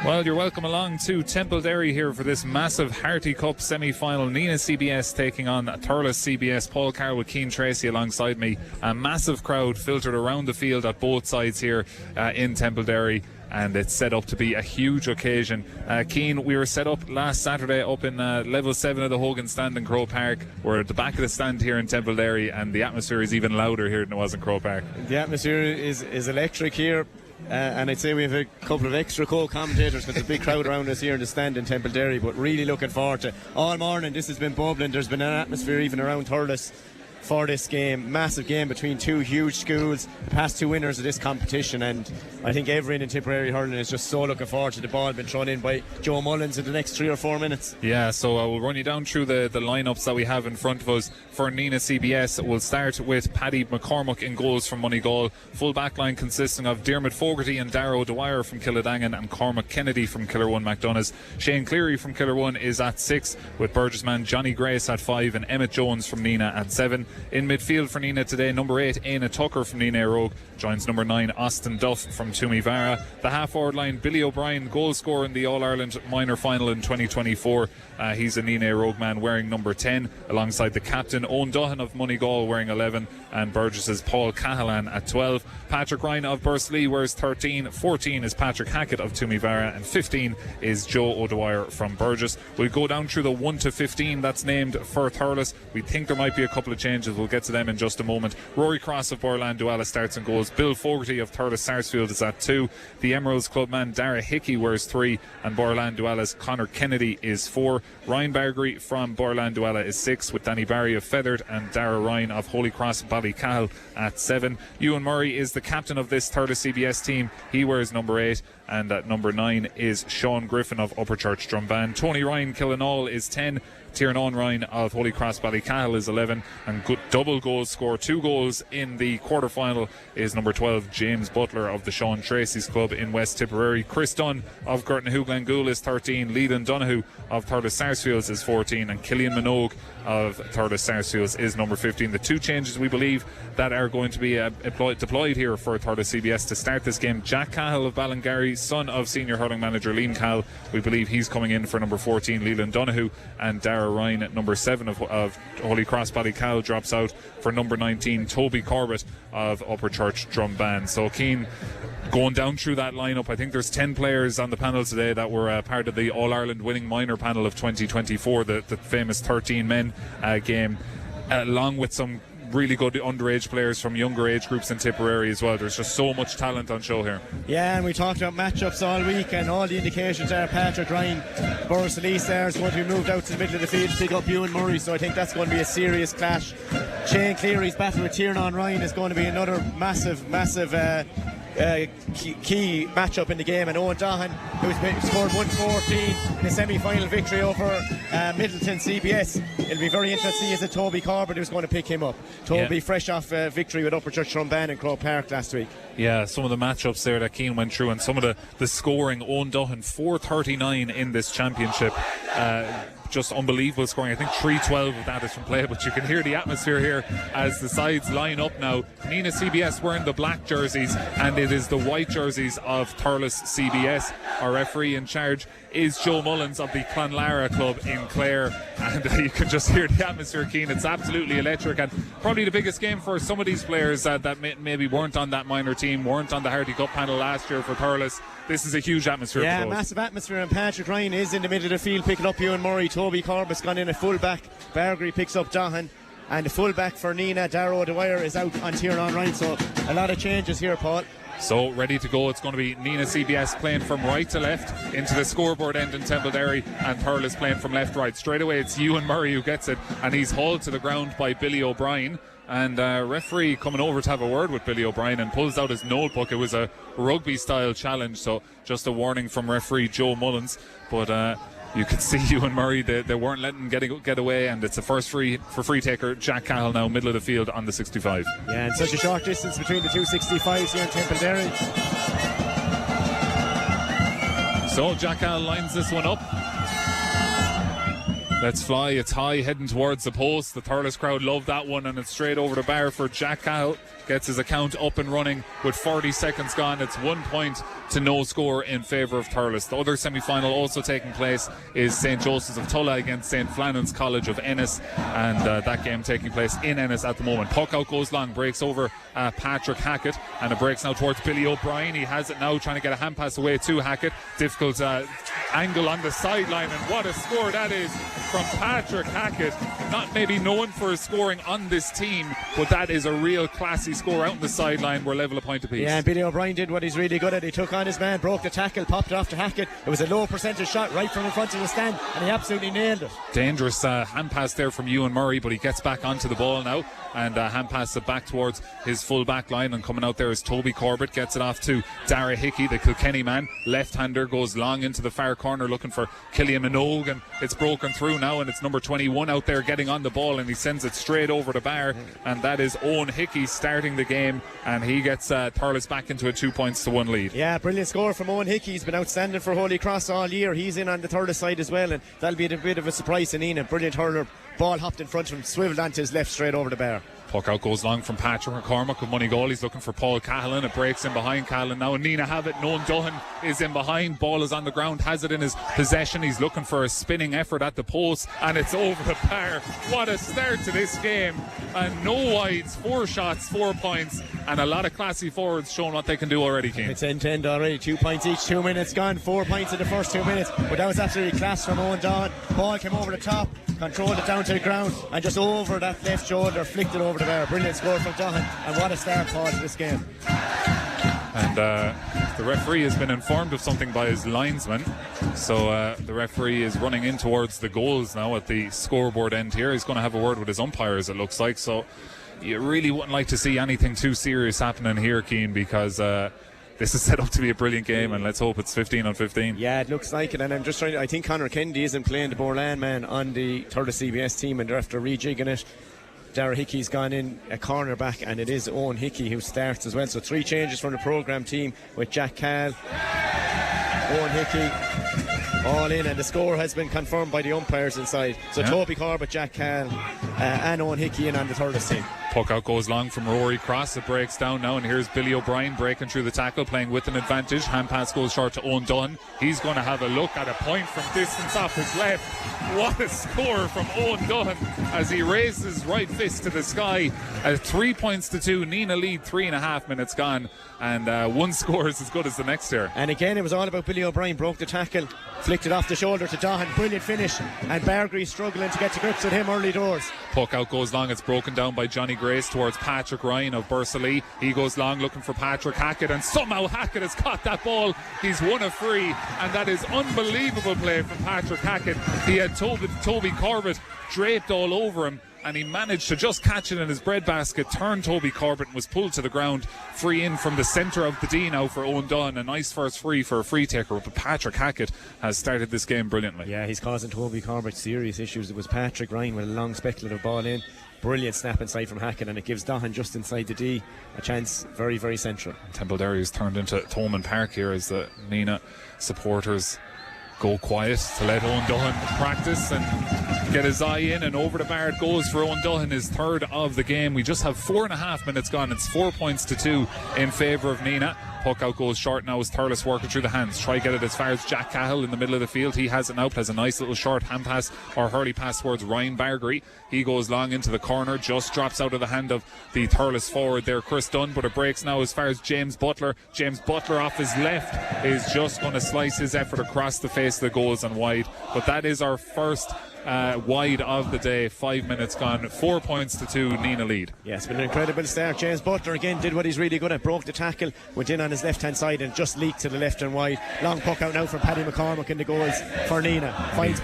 Well, you're welcome along to Templederry here for this massive Harty Cup semi-final. Nenagh CBS taking on Thurles CBS. Paul Carroll Cian Treacy alongside me. A massive crowd filtered around the field at both sides here in Templederry, and it's set up to be a huge occasion. Cian, we were set up last Saturday up in level 7 of the Hogan stand in Croke Park. We're at the back of the stand here in Templederry, and the atmosphere is even louder here than it was in Croke Park. The atmosphere is electric here. And I'd say we have a couple of extra co-commentators because there's a big crowd around us here in the stand in Templederry, but really looking forward to all morning. This has been bubbling. There's been an atmosphere even around Thurles for this game. Massive game between two huge schools, the past two winners of this competition, and I think everyone in Tipperary hurling is just so looking forward to the ball being thrown in by Joe Mullins in the next 3 or 4 minutes. Yeah, so we'll run you down through the lineups that we have in front of us for Nenagh CBS. We'll start with Paddy McCormack in goals from Moneygall. Full back line consisting of Dermot Fogarty and Darragh Dwyer from Killadangan and Cormac Kennedy from Killarone McDonough's. Shane Cleary from Killarone is at 6, with Burgess man Johnny Grace at 5 and Emmett Jones from Nenagh at 7. In midfield for Nenagh today, number 8 Aina Tucker from Nenagh Rogue joins number 9 Austin Duff from Toomey Vara. The half-forward line, Billy O'Brien, goal scorer in the All-Ireland minor final in 2024. He's a Nenagh Rogue man wearing number 10, alongside the captain Owen Duhan of Moneygall wearing 11, and Burgess's Paul Cahallan at 12. Patrick Ryan of Bursley wears 13. 14 is Patrick Hackett of Toomey Vara, and 15 is Joe O'Dwyer from Burgess. We'll go down through the 1 to 15 that's named for Thurles. We think there might be a couple of changes. We'll get to them in just a moment. Rory Cross of Borland Duala starts and goals. Bill Fogarty of Thurles Sarsfield is at 2. The Emeralds club man Dara Hickey wears 3, and Borland Duala's Conor Kennedy is 4. Ryan Bargary from Borland Duala is 6, with Danny Barry of Feathered and Dara Ryan of Holy Cross Ballycahill at 7. Ewan Murray is the captain of this Thurles CBS team. He wears number 8, and at number 9 is Sean Griffin of Upperchurch Drumban. Tony Ryan Killinall is 10. Tiernan Ryan of Holy Cross Ballycahill is 11, and good double goals score, 2 goals in the quarter-final, is number 12 James Butler of the Sean Treacy's club in West Tipperary. Chris Dunn of Gurtnahoe Glengool is 13. Leland Donoghue of Thurles Sarsfields is 14, and Killian Minogue of Thurles Sarsfields is number 15. The 2 changes we believe that are going to be deployed here for Thurles CBS to start this game: Jack Cahill of Ballingarry, son of senior hurling manager Liam Cahill, we believe he's coming in for number 14. Leland Donoghue, and Dara Ryan at number 7 of Holy Cross Ballycahill drops out for number 19 Toby Corbett of Upperchurch Drumban. So Cian, going down through that lineup, I think there's 10 players on the panel today that were part of the All-Ireland winning minor panel of 2024, the famous 13 men game, along with some really good underage players from younger age groups in Tipperary as well. There's just so much talent on show here. Yeah, and we talked about matchups all week, and all the indications are Patrick Ryan, Boris Elise there is going to be moved out to the middle of the field to pick up Ewan Murray, so I think that's going to be a serious clash. Shane Cleary's battle with Tiernan Ryan is going to be another massive key matchup in the game, and Owen Dahan, who's scored 114 in a semi-final victory over Middleton CBS. It'll be very interesting as a Toby Corbett who's going to pick him up. Toby fresh off victory with Upperchurch Drumban in Croke Park last week. Yeah, some of the matchups there that Cian went through, and some of the scoring. Owen Duhan 439 in this championship. Just unbelievable scoring. I think 312 of that is from play, but you can hear the atmosphere here as the sides line up now. Nenagh CBS wearing the black jerseys, and it is the white jerseys of Thurles CBS. Our referee in charge is Joe Mullins of the Clonlara club in Clare, and you can just hear the atmosphere, Cian. It's absolutely electric, and probably the biggest game for some of these players that maybe weren't on that minor team, weren't on the Harty Cup panel last year for Thurles. This is a huge atmosphere. Yeah, massive atmosphere, and Patrick Ryan is in the middle of the field picking up Ewan Murray. Toby Corbett's gone in at full back. Bargary picks up Dahan, and the full back for Nenagh, Darragh Dwyer, is out on Tiernan Ryan. So a lot of changes here, Paul. So ready to go. It's going to be Nenagh CBS playing from right to left into the scoreboard end in Templederry, and Thurles playing from left to right. Straight away it's Ewan Murray who gets it, and he's hauled to the ground by Billy O'Brien. And referee coming over to have a word with Billy O'Brien and pulls out his notebook. It was a rugby style challenge, so just a warning from referee Joe Mullins. But you could see Ewan Murray, they weren't letting him get away, and it's a first free for free taker. Jack Cahill now middle of the field on the 65. Yeah, and such a short distance between the two 65s here in Templederry. So Jack Cahill lines this one up. Let's fly. It's high, heading towards the post. The Thurles crowd love that one, and it's straight over the bar for Jack Cahill. gets his account up and running with 40 seconds gone. It's 1 point to no score in favour of Thurles. The other semi-final also taking place is St. Joseph's of Tulla against St. Flannan's College of Ennis, and that game taking place in Ennis at the moment. Puck out goes long, breaks over Patrick Hackett, and it breaks now towards Billy O'Brien. He has it now, trying to get a hand pass away to Hackett. Difficult angle on the sideline, and what a score that is from Patrick Hackett. Not maybe known for his scoring on this team, but that is a real classy score out on the sideline. We're level a point apiece. Yeah, and Billy O'Brien did what he's really good at. He took on his man, broke the tackle, popped it off to Hackett. It was a low percentage shot right from in front of the stand, and he absolutely nailed it. Dangerous hand pass there from Ewan Murray, but he gets back onto the ball now and hand passes it back towards his full back line, and coming out there is Toby Corbett. Gets it off to Dara Hickey, the Kilkenny man. Left-hander goes long into the far corner looking for Killian Minogue, and it's broken through now, and it's number 21 out there getting on the ball, and he sends it straight over the bar, and that is Owen Hickey starting the game, and he gets Thurles back into a 2-1 lead. Yeah, brilliant score from Owen Hickey. He's been outstanding for Holy Cross all year. He's in on the Thurles side as well, and that'll be a bit of a surprise to Nenagh. Brilliant hurler, ball hopped in front of him, swiveled onto his left straight over the bar. Puck out goes long from Patrick McCormack of Moneygall. He's looking for Paul Cahallan. It breaks in behind Cahallan now, and Nenagh have it. Noam Duhan is in behind. Ball is on the ground, has it in his possession. He's looking for a spinning effort at the post, and it's over the bar. What a start to this game, and no wides, 4 shots, 4 points, and a lot of classy forwards showing what they can do already, Keane. It's 10-10 already, 2 points each, 2 minutes gone, 4 points in the first 2 minutes, but that was absolutely class from Owen Duhan. Ball came over the top, controlled it down to the ground, and just over that left shoulder flicked it over the bar. Brilliant score from Duhan, and what a start, Paul, to this game. And the referee has been informed of something by his linesman, so the referee is running in towards the goals now at the scoreboard end here. He's going to have a word with his umpires, it looks like, so you really wouldn't like to see anything too serious happening here, Keane, because this is set up to be a brilliant game, and let's hope it's 15-15. Yeah, it looks like it, and I'm just trying to, I think Conor Kennedy isn't playing the Borland man on the Thurles CBS team, and they're after rejigging it. Dara Hickey's gone in a corner back, and it is Owen Hickey who starts as well. So 3 changes from the programme team with Jack Cahill, Owen Hickey all in, and the score has been confirmed by the umpires inside. So Toby Corbett, Jack Cahill and Owen Hickey in on the Thurles team. Puck out goes long from Rory Cross. It breaks down now, and here's Billy O'Brien breaking through the tackle, playing with an advantage. Hand pass goes short to Owen Dunn. He's going to have a look at a point from distance off his left. What a score from Owen Dunn as he raises his right fist to the sky. 3 points to 2. Nenagh lead, 3.5 minutes gone, and one score is as good as the next here. And again, it was all about Billy O'Brien. Broke the tackle, flicked it off the shoulder to Duhan. Brilliant finish, and Bargree struggling to get to grips with him early doors. Puck out goes long. It's broken down by Johnny Grace towards Patrick Ryan of Bursalee. He goes long looking for Patrick Hackett, and somehow Hackett has caught that ball. He's won a free, and that is unbelievable play from Patrick Hackett. He had Toby Corbett draped all over him, and he managed to just catch it in his breadbasket, turn Toby Corbett, and was pulled to the ground. Free in from the centre of the D now for Owen Dunn. A nice first free for a free taker, but Patrick Hackett has started this game brilliantly. Yeah, he's causing Toby Corbett serious issues. It was Patrick Ryan with a long speculative ball in. Brilliant snap inside from Hackett, and it gives Duhan just inside the D a chance. Very, very central. Templederry has turned into Thomond Park here as the Nenagh supporters go quiet to let Owen Duhan practice and get his eye in, and over the bar it goes for Owen Duhan, his third of the game. We just have 4.5 minutes gone. It's 4 points to 2 in favour of Nenagh. Puck out goes short now as Thurles working through the hands. Try get it as far as Jack Cahill in the middle of the field. He has it now, plays a nice little short hand pass or hurley pass towards Ryan Bargree. He goes long into the corner, just drops out of the hand of the Thurles forward there, Chris Dunn, but it breaks now as far as James Butler. James Butler off his left is just going to slice his effort across the face of the goals and wide. But that is our first wide of the day. 5 minutes gone, 4 points to 2, Nenagh lead. Yeah, it's been an incredible start. James Butler again did what he's really good at, broke the tackle, went in on his left hand side and just leaked to the left and wide. Long puck out now from Paddy McCormack in the goals for Nenagh. Finds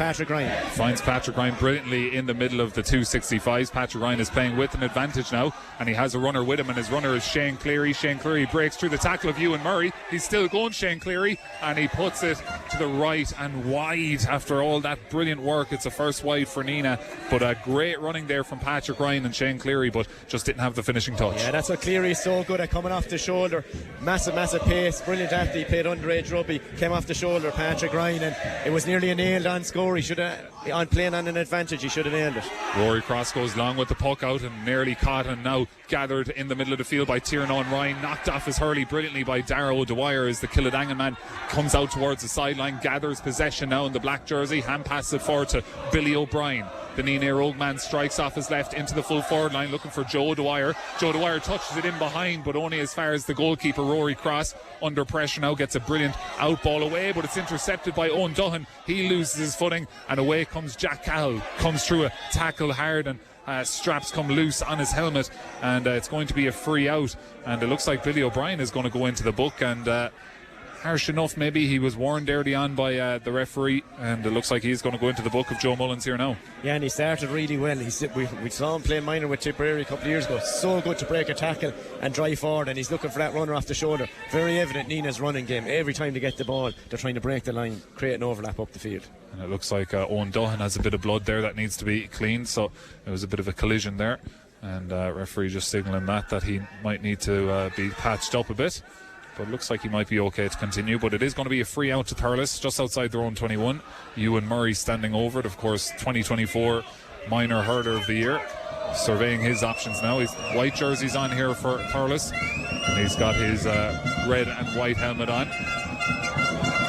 Patrick Ryan brilliantly in the middle of the 265s. Patrick Ryan is playing with an advantage now, and he has a runner with him, and his runner is Shane Cleary. Shane Cleary breaks through the tackle of Ewan Murray. He's still going, Shane Cleary, and he puts it to the right and wide after all that brilliant work. It's a first wide for Nenagh, but a great running there from Patrick Ryan and Shane Cleary, but just didn't have the finishing touch. Yeah, that's what Cleary is so good at, coming off the shoulder. Massive massive pace, brilliant athlete, played underage rugby, came off the shoulder, Patrick Ryan, and it was nearly a nailed on score. He should have, on playing on an advantage, he should have nailed it. Rory Cross goes long with the puck out and nearly caught, and now gathered in the middle of the field by Tiernan Ryan, knocked off his hurley brilliantly by Darragh O'Dwyer as the Killadangan man comes out towards the sideline, gathers possession now in the black jersey, hand passes it forward to Billy O'Brien. The Nenagh Rogue man strikes off his left into the full forward line looking for Joe Dwyer. Joe Dwyer touches it in behind, but only as far as the goalkeeper Rory Cross. Under pressure now, gets a brilliant out ball away, but it's intercepted by Owen Dillon. He loses his footing and away comes Jack Cahill. Comes through a tackle hard and straps come loose on his helmet, and it's going to be a free out, and it looks like Billy O'Brien is going to go into the book, and harsh enough maybe, he was warned early on by the referee, and it looks like he's going to go into the book of Joe Mullins here now. Yeah, and he started really well. We saw him play minor with Tipperary a couple of years ago. So good to break a tackle and drive forward, and he's looking for that runner off the shoulder. Very evident Nenag's running game. Every time they get the ball, they're trying to break the line, create an overlap up the field. And it looks like Owen Dillon has a bit of blood there that needs to be cleaned, so it was a bit of a collision there, and referee just signalling that he might need to be patched up a bit. But it looks like he might be okay to continue. But it is going to be a free out to Thurles, just outside their own 21. Ewan Murray standing over it, of course, 2024 minor hurler of the year. Surveying his options now. He's white jerseys on here for Thurles, and he's got his red and white helmet on.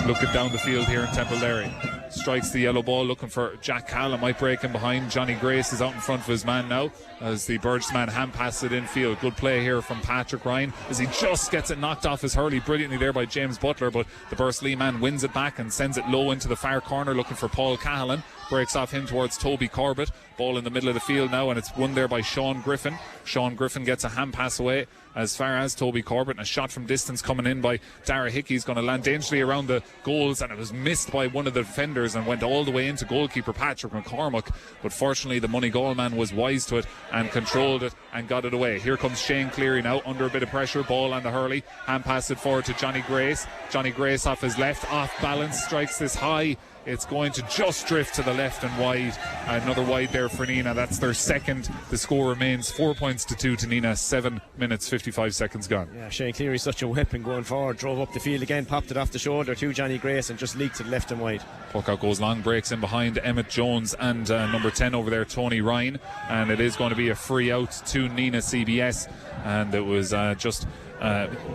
Looking down the field here in Templederry. Strikes the yellow ball, looking for Jack Cahill. Might break him behind. Johnny Grace is out in front of his man now as the Burgess man hand passes it infield. Good play here from Patrick Ryan as he just gets it knocked off his hurley brilliantly there by James Butler, but the Bursley man wins it back and sends it low into the far corner looking for Paul Cahallan. Breaks off him towards Toby Corbett. Ball in the middle of the field now, and it's won there by Sean Griffin. Sean Griffin gets a hand pass away as far as Toby Corbett, and a shot from distance coming in by Dara Hickey's going to land dangerously around the goals, and it was missed by one of the defenders and went all the way into goalkeeper Patrick McCormack, but fortunately the Moneygall man was wise to it and controlled it and got it away. Here comes Shane Cleary now under a bit of pressure, ball on the hurley, hand pass it forward to Johnny Grace. Johnny Grace off his left, off balance, strikes this high. It's going to just drift to the left and wide. Another wide there for Nenagh. That's their second. The score remains 4 points to 2 to Nenagh. 7 minutes 55 seconds gone. Yeah, Shane Cleary's such a weapon going forward. Drove up the field again, popped it off the shoulder to Johnny Grace and just leaked it left and wide. Puck out goes long, breaks in behind Emmett Jones and number 10 over there, Tony Ryan. And it is going to be a free out to Nenagh CBS. And it was just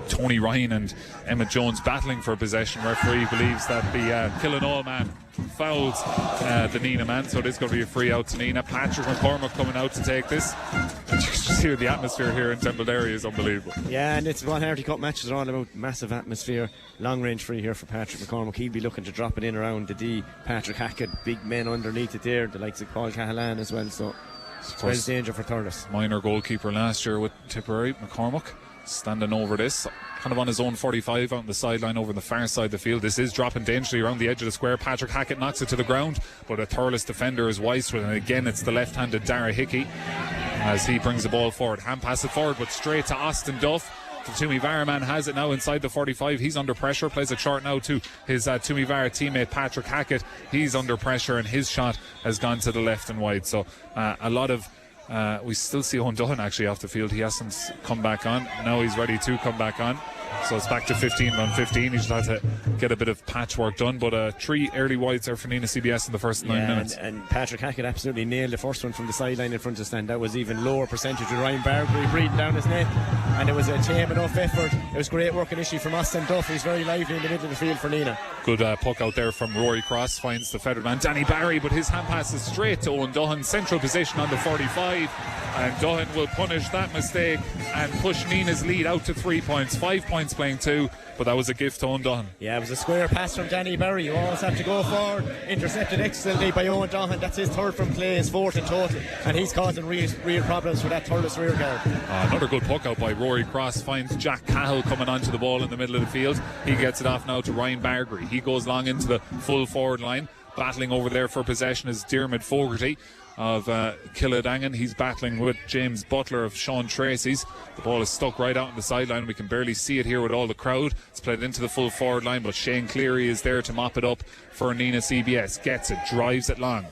Tony Ryan and Emmett Jones battling for possession. Referee believes that the Killinall man fouls the Nenagh man, so it is going to be a free out to Nenagh. Patrick McCormack coming out to take this. Just hear the atmosphere here in Templederry is unbelievable. Yeah, and it's what Harty Cup matches are all about. Massive atmosphere, long range free here for Patrick McCormack. He'll be looking to drop it in around the D. Patrick Hackett, big men underneath it there, the likes of Paul Cahallan as well, so it's danger for Thurles. Minor goalkeeper last year with Tipperary, McCormack standing over this, kind of on his own 45 out on the sideline over on the far side of the field. This is dropping dangerously around the edge of the square. Patrick Hackett knocks it to the ground, but a Thurles defender is wise to it, and again it's the left-handed Dara Hickey as he brings the ball forward. Hand pass it forward, but straight to Austin Duff. The Toomey-Vara man has it now inside the 45. He's under pressure, plays it short now to his Toomey-Vara teammate Patrick Hackett. He's under pressure and his shot has gone to the left and wide. So a lot of we still see Owen Dillon actually off the field. He hasn't come back on. Now he's ready to come back on. So it's back to 15 on 15. He just had to get a bit of patchwork done. But 3 early wides there for Nenagh CBS in the first 9 minutes. And Patrick Hackett absolutely nailed the first one from the sideline in front of the stand. That was even lower percentage with Ryan Barbery breathing down his neck. And it was a tame enough effort. It was great work initially from Austin Duff. He's very lively in the middle of the field for Nenagh. Good puck out there from Rory Cross. Finds the feathered man Danny Barry, but his hand pass is straight to Owen Dillon. Central position on the 45. And Dillon will punish that mistake and push Nenagh's lead out to 3 points. 5 points playing 2, but that was a gift to Owen Dillon. Yeah, it was a square pass from Danny Barry. You always have to go forward. Intercepted excellently by Owen Dillon. That's his third from play, his fourth in total, and he's causing real problems for that Thurles rear guard. Another good puck out by Rory Cross. Finds Jack Cahill coming onto the ball in the middle of the field. He gets it off now to Ryan Barbery. He goes long into the full forward line. Battling over there for possession is Diarmuid Fogarty of Killadangan. He's battling with James Butler of Cian Treacy's. The ball is stuck right out on the sideline. We can barely see it here with all the crowd. It's played into the full forward line, but Shane Cleary is there to mop it up for Nenagh CBS. Gets it, drives it long.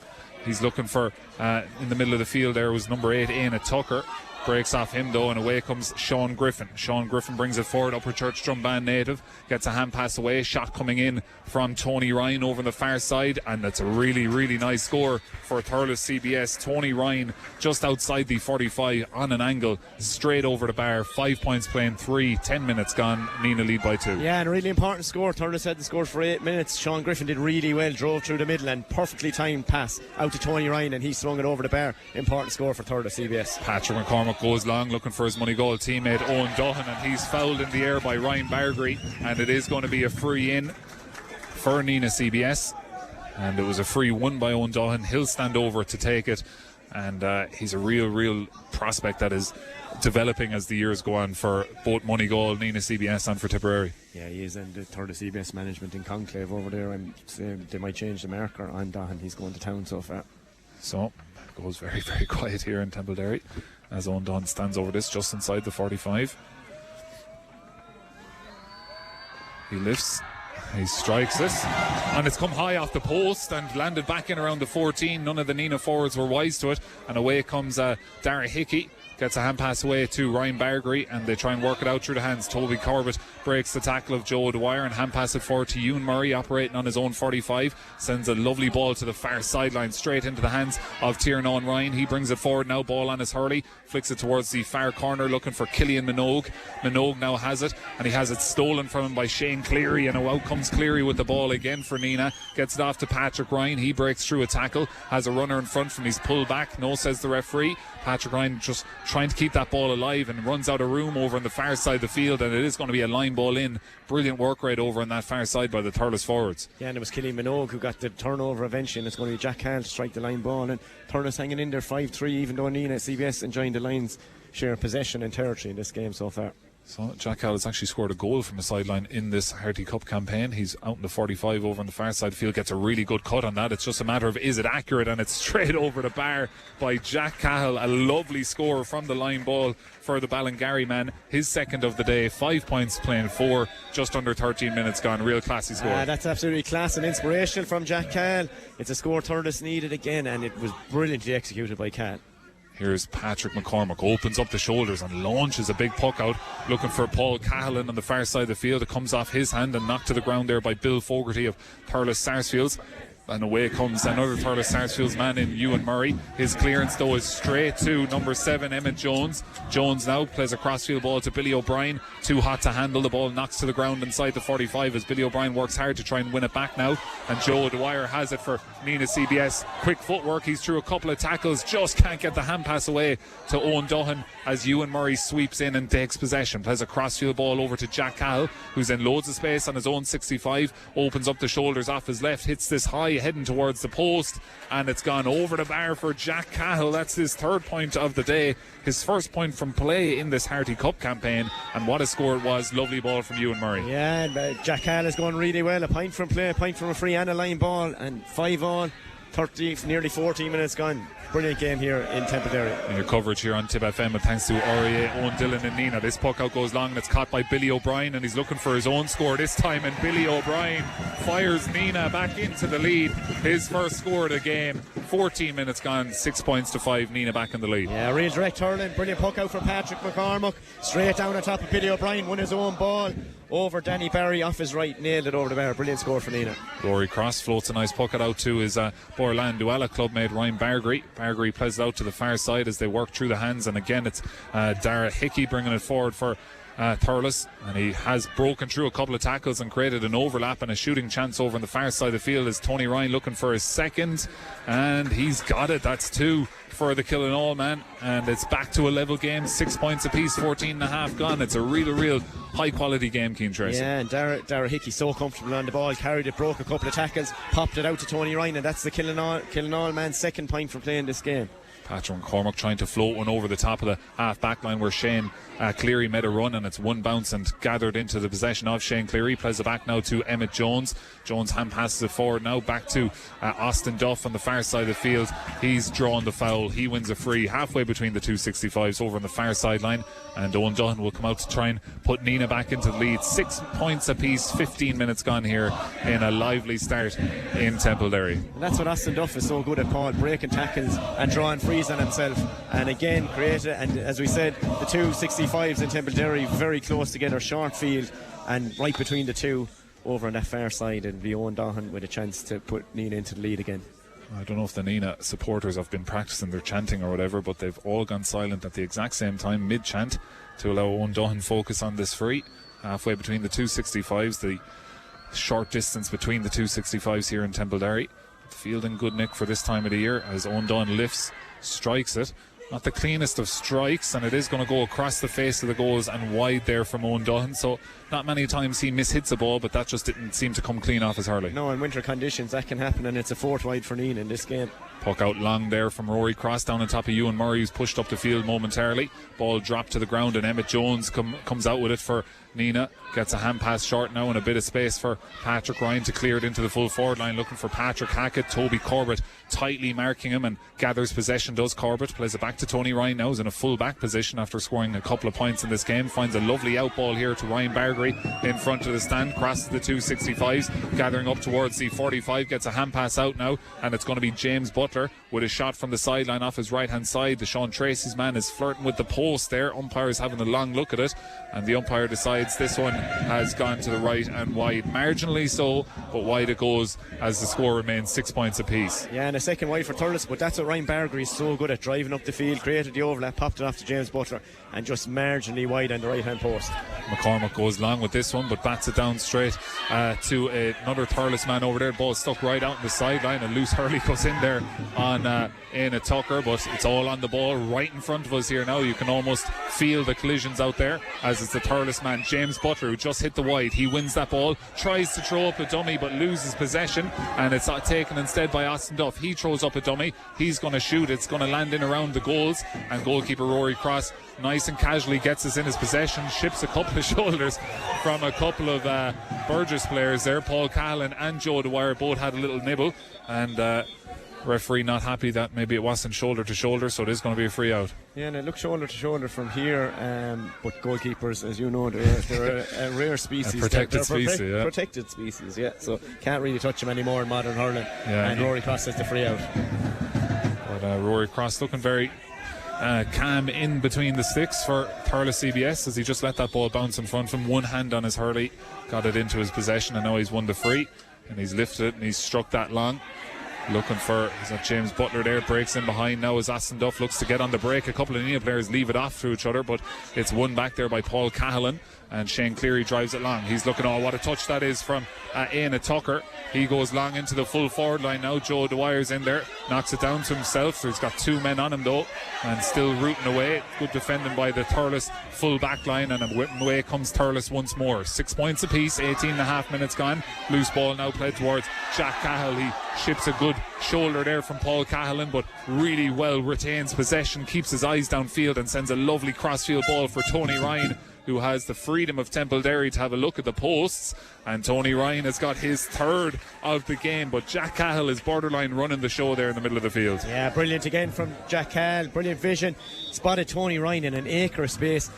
He's looking for, in the middle of the field there was number 8, Aina Tucker. breaks off him though, and away comes Sean Griffin. Sean Griffin brings it forward. Upper Church Drumban native gets a hand pass away. Shot coming in from Tony Ryan over the far side, and that's a really, really nice score for Thurles CBS. Tony Ryan just outside the 45 on an angle, straight over the bar. 5 points playing 3, 10 minutes gone. Nenagh lead by 2. Yeah, and a really important score. Thurles had the score for 8 minutes. Sean Griffin did really well, drove through the middle and perfectly timed pass out to Tony Ryan, and he swung it over the bar. Important score for Thurles CBS. Patrick McCormick goes long looking for his Moneygall teammate Owen Dillon, and he's fouled in the air by Ryan Bargary, and it is going to be a free in for Nenagh CBS, and it was a free won by Owen Dillon. He'll stand over to take it, and he's a real prospect that is developing as the years go on for both Moneygall, Nenagh CBS and for Tipperary. Yeah, he is, and the Thurles CBS management in conclave over there, and they might change the marker on Dillon. He's going to town so far. So it goes very, very quiet here in Templederry as Owen Dillon stands over this just inside the 45. He lifts, he strikes this, and it's come high off the post and landed back in around the 14. None of the Nenagh forwards were wise to it, and away comes Dara Hickey. Gets a hand pass away to Ryan Bargary, and they try and work it out through the hands. Toby Corbett breaks the tackle of Joe Dwyer and hand pass it forward to Ewan Murray, operating on his own 45. Sends a lovely ball to the far sideline, straight into the hands of Tiernan Ryan. He brings it forward now, ball on his hurley. Flicks it towards the far corner, looking for Killian Minogue. Minogue now has it, and he has it stolen from him by Shane Cleary, and out comes Cleary with the ball again for Nenagh. Gets it off to Patrick Ryan. He breaks through a tackle, has a runner in front from his pull back. No, says the referee. Patrick Ryan just trying to keep that ball alive and runs out of room over on the far side of the field, and it is going to be a line ball in. Brilliant work rate over on that far side by the Thurles forwards. Yeah, and it was Killian Minogue who got the turnover eventually, and it's going to be Jack Hall to strike the line ball, and Thurles hanging in there 5-3, even though Nenagh CBS enjoying the Lions' share of possession and territory in this game so far. So Jack Hall has actually scored a goal from the sideline in this Harty Cup campaign. He's out in the 45 over on the far side of the field, gets a really good cut on that. It's just a matter of is it accurate, and it's straight over the bar by Jack Cahill. A lovely score from the line ball for the Ballingarry man. His second of the day, 5 points playing 4, just under 13 minutes gone. Real classy score. That's absolutely class and inspirational from Jack Cahill. It's a score Thurles needed again, and it was brilliantly executed by Cahill. Here's Patrick McCormick, opens up the shoulders and launches a big puck out, looking for Paul Cahallan on the far side of the field. It comes off his hand and knocked to the ground there by Bill Fogarty of Thurles Sarsfields. And away comes another Thurles Sarsfields man in Ewan Murray. His clearance though is straight to number 7 Emmett Jones. Jones now plays a crossfield ball to Billy O'Brien. Too hot to handle. The ball knocks to the ground inside the 45 as Billy O'Brien works hard to try and win it back now. And Joe Dwyer has it for Nenagh CBS. Quick footwork. He's through a couple of tackles. Just can't get the hand pass away to Owen Dillon as Ewan Murray sweeps in and takes possession. Plays a crossfield ball over to Jack Cahill, who's in loads of space on his own 65. Opens up the shoulders off his left. Hits this high, heading towards the post, and it's gone over the bar for Jack Cahill. That's his 3rd point of the day, his 1st point from play in this Harty Cup campaign, and what a score it was. Lovely ball from Ewan Murray. Yeah, Jack Cahill is going really well. A point from play, a point from a free and a line ball, and 5 on, 30, nearly 14 minutes gone. Brilliant game here in Templederry. And your coverage here on Tipp FM, and thanks to REA Eoin Dillon and Nenagh. This puck out goes long, and it's caught by Billy O'Brien, and he's looking for his own score this time, and Billy O'Brien fires Nenagh back into the lead. His first score of the game. 14 minutes gone, 6 points to 5. Nenagh back in the lead. Yeah, real direct hurling. Brilliant puck out from Patrick McCormick. Straight down on top of Billy O'Brien. Won his own ball over Danny Barry off his right. Nailed it over the bar. Brilliant score for Nenagh. Rory Cross floats a nice puck out to his Borland Duala clubmate Ryan Bargary. Bargary plays it out to the far side as they work through the hands, and again it's Dara Hickey bringing it forward for Thurles, and he has broken through a couple of tackles and created an overlap and a shooting chance over on the far side of the field. Is Tony Ryan looking for his second, and he's got it. That's 2 for the Killinall man, and it's back to a level game. 6 points apiece, 14.5 gone. It's a real high quality game, Cian Treacy. Yeah, and Dara Hickey so comfortable on the ball, carried it, broke a couple of tackles, popped it out to Tony Ryan, and that's the Killinall man's 2nd point for playing this game. Patrick McCormick trying to float one over the top of the half back line where Shane Cleary made a run, and it's one bounce and gathered into the possession of Shane Cleary. Plays it back now to Emmett Jones. Jones hand passes it forward now back to Austin Duff on the far side of the field. He's drawn the foul. He wins a free halfway between the two 65s over on the far sideline, and Owen Dillon will come out to try and put Nenagh back into the lead. 6 points apiece, 15 minutes gone here in a lively start in Templederry. And that's what Austin Duff is so good at, Paul, breaking tackles and drawing free breeze on himself and again created, and as we said, the two 65s in Templederry very close together, short field, and right between the two over on that far side, and Eoin Dillon with a chance to put Nenagh into the lead again. I don't know if the Nenagh supporters have been practicing their chanting or whatever, but they've all gone silent at the exact same time, mid-chant, to allow Eoin Dillon focus on this free. Halfway between the two 65s, the short distance between the two 65s here in Templederry. The field in good nick for this time of the year as Eoin Dillon lifts, strikes it. Not the cleanest of strikes, and it is going to go across the face of the goals and wide there from Eoin Dillon. So not many times he mishits a ball, but that just didn't seem to come clean off his hurley. No, in winter conditions that can happen, and it's a 4th wide for Nenagh in this game. Puck out long there from Rory Cross down on top of Ewan Murray, who's pushed up the field momentarily. Ball dropped to the ground, and Emmett Jones comes out with it for Nenagh. Gets a hand pass short now and a bit of space for Patrick Ryan to clear it into the full forward line, looking for Patrick Hackett. Toby Corbett tightly marking him and gathers possession, does Corbett. Plays it back to Tony Ryan now, who's in a full back position after scoring a couple of points in this game. Finds a lovely out ball here to Ryan Bargery in front of the stand, crosses the two 65s, gathering up towards the 45, gets a hand pass out now, and it's going to be James Butler with a shot from the sideline off his right hand side. The Sean Treacy's man is flirting with the post there. Umpire's having a long look at it, and the umpire decides this one has gone to the right and wide, marginally so, but wide it goes as the score remains 6 points apiece. Yeah, and a second wide for Thurles, but that's what Ryan Bargery is so good at, driving up the field, created the overlap, popped it off to James Butler, and just marginally wide on the right hand post. McCormack goes long with this one, but bats it down straight to another Thurles man over there. Ball stuck right out on the sideline, and loose hurley goes in there on Nenagh Tucker, but it's all on the ball right in front of us here now. You can almost feel the collisions out there, as it's the Thurles man James Butler who just hit the wide. He wins that ball, tries to throw up a dummy but loses possession, and it's taken instead by Austin Duff. He throws up a dummy, he's going to shoot, it's going to land in around the goals, and goalkeeper Rory Cross nice and casually gets us in his possession, ships a couple of shoulders from a couple of Burgess players there. Paul Carroll and Joe Dwyer both had a little nibble, and referee not happy that maybe it wasn't shoulder to shoulder, so it is going to be a free out. Yeah, and it looks shoulder to shoulder from here, but goalkeepers, as you know, they're a rare species. A protected species, yeah. Protected species, yeah. So can't really touch them anymore in modern hurling. Yeah, and Rory Cross has the free out. But Rory Cross looking very calm in between the sticks for Thurles CBS, as he just let that ball bounce in front of him. One hand on his hurley, got it into his possession, and now he's won the free, and he's lifted it and he's struck that long. Looking for, is that James Butler there, breaks in behind now as Austin Duff looks to get on the break. A couple of Nenagh players leave it off to each other, but it's won back there by Paul Cahallan, and Shane Cleary drives it long. He's looking, what a touch that is from Nenagh Tucker. He goes long into the full forward line now. Joe Dwyer's in there, knocks it down to himself, so he's got two men on him though, and still rooting away. Good defending by the Thurles full back line, and away comes Thurles once more. 6 points apiece, 18.5 minutes gone. Loose ball now played towards Jack Cahill. He ships a good shoulder there from Paul Cahallan, but really well retains possession, keeps his eyes downfield, and sends a lovely crossfield ball for Tony Ryan, who has the freedom of Templederry to have a look at the posts. And Tony Ryan has got his third of the game, but Jack Cahill is borderline running the show there in the middle of the field. Yeah, brilliant again from Jack Cahill, brilliant vision, spotted Tony Ryan in an acre of space.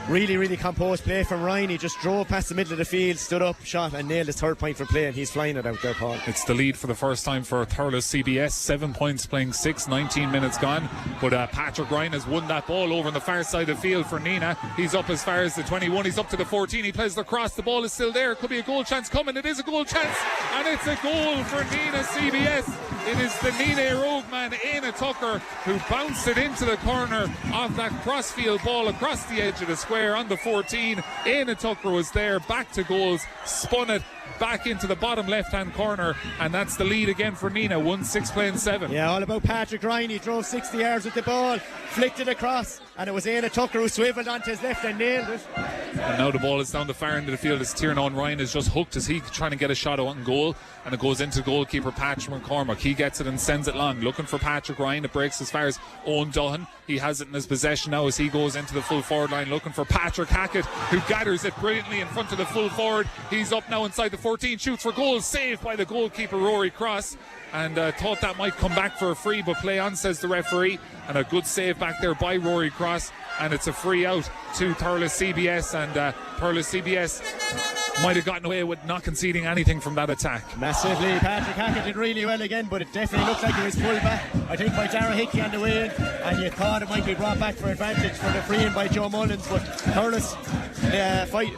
Really composed play from Ryan. He just drove past the middle of the field, stood up, shot, and nailed his third point for play, and he's flying it out there, Paul. It's the lead for the first time for Thurles CBS. 7 points playing 6, 19 minutes gone. But Patrick Ryan has won that ball over on the far side of the field for Nenagh. He's up as far as the 21, he's up to the 14, he plays the cross, the ball is still there. Could be a goal chance coming, it is a goal chance, and it's a goal for Nenagh CBS. It is the Nenagh rogue man, Nenagh Tucker, who bounced it into the corner off that crossfield ball across the edge of the square on the 14. Nenagh Tucker was there, back to goals, spun it back into the bottom left hand corner, and that's the lead again for Nenagh. 1-6 playing 7. Yeah, all about Patrick Ryan. He drove 60 yards with the ball, flicked it across, and it was Nenagh Tucker who swiveled onto his left and nailed it. And now the ball is down the far end of the field as Tiernan Ryan is just hooked as he trying to get a shot on goal, and it goes into goalkeeper Patrick McCormack. He gets it and sends it long, looking for Patrick Ryan. It breaks as far as Eoin Dillon. He has it in his possession now as he goes into the full forward line, looking for Patrick Hackett, who gathers it brilliantly in front of the full forward. He's up now inside the 14, shoots for goal, saved by the goalkeeper Rory Cross, and thought that might come back for a free, but play on, says the referee, and a good save back there by Rory Cross. and it's a free out to Thurles CBS, and Thurles CBS might have gotten away with not conceding anything from that attack. Massively. Patrick Hackett did really well again, but it definitely looked like he was pulled back, I think, by Darragh Hickey on the way in, and you thought it might be brought back for advantage for the free in by Joe Mullins, but Thurles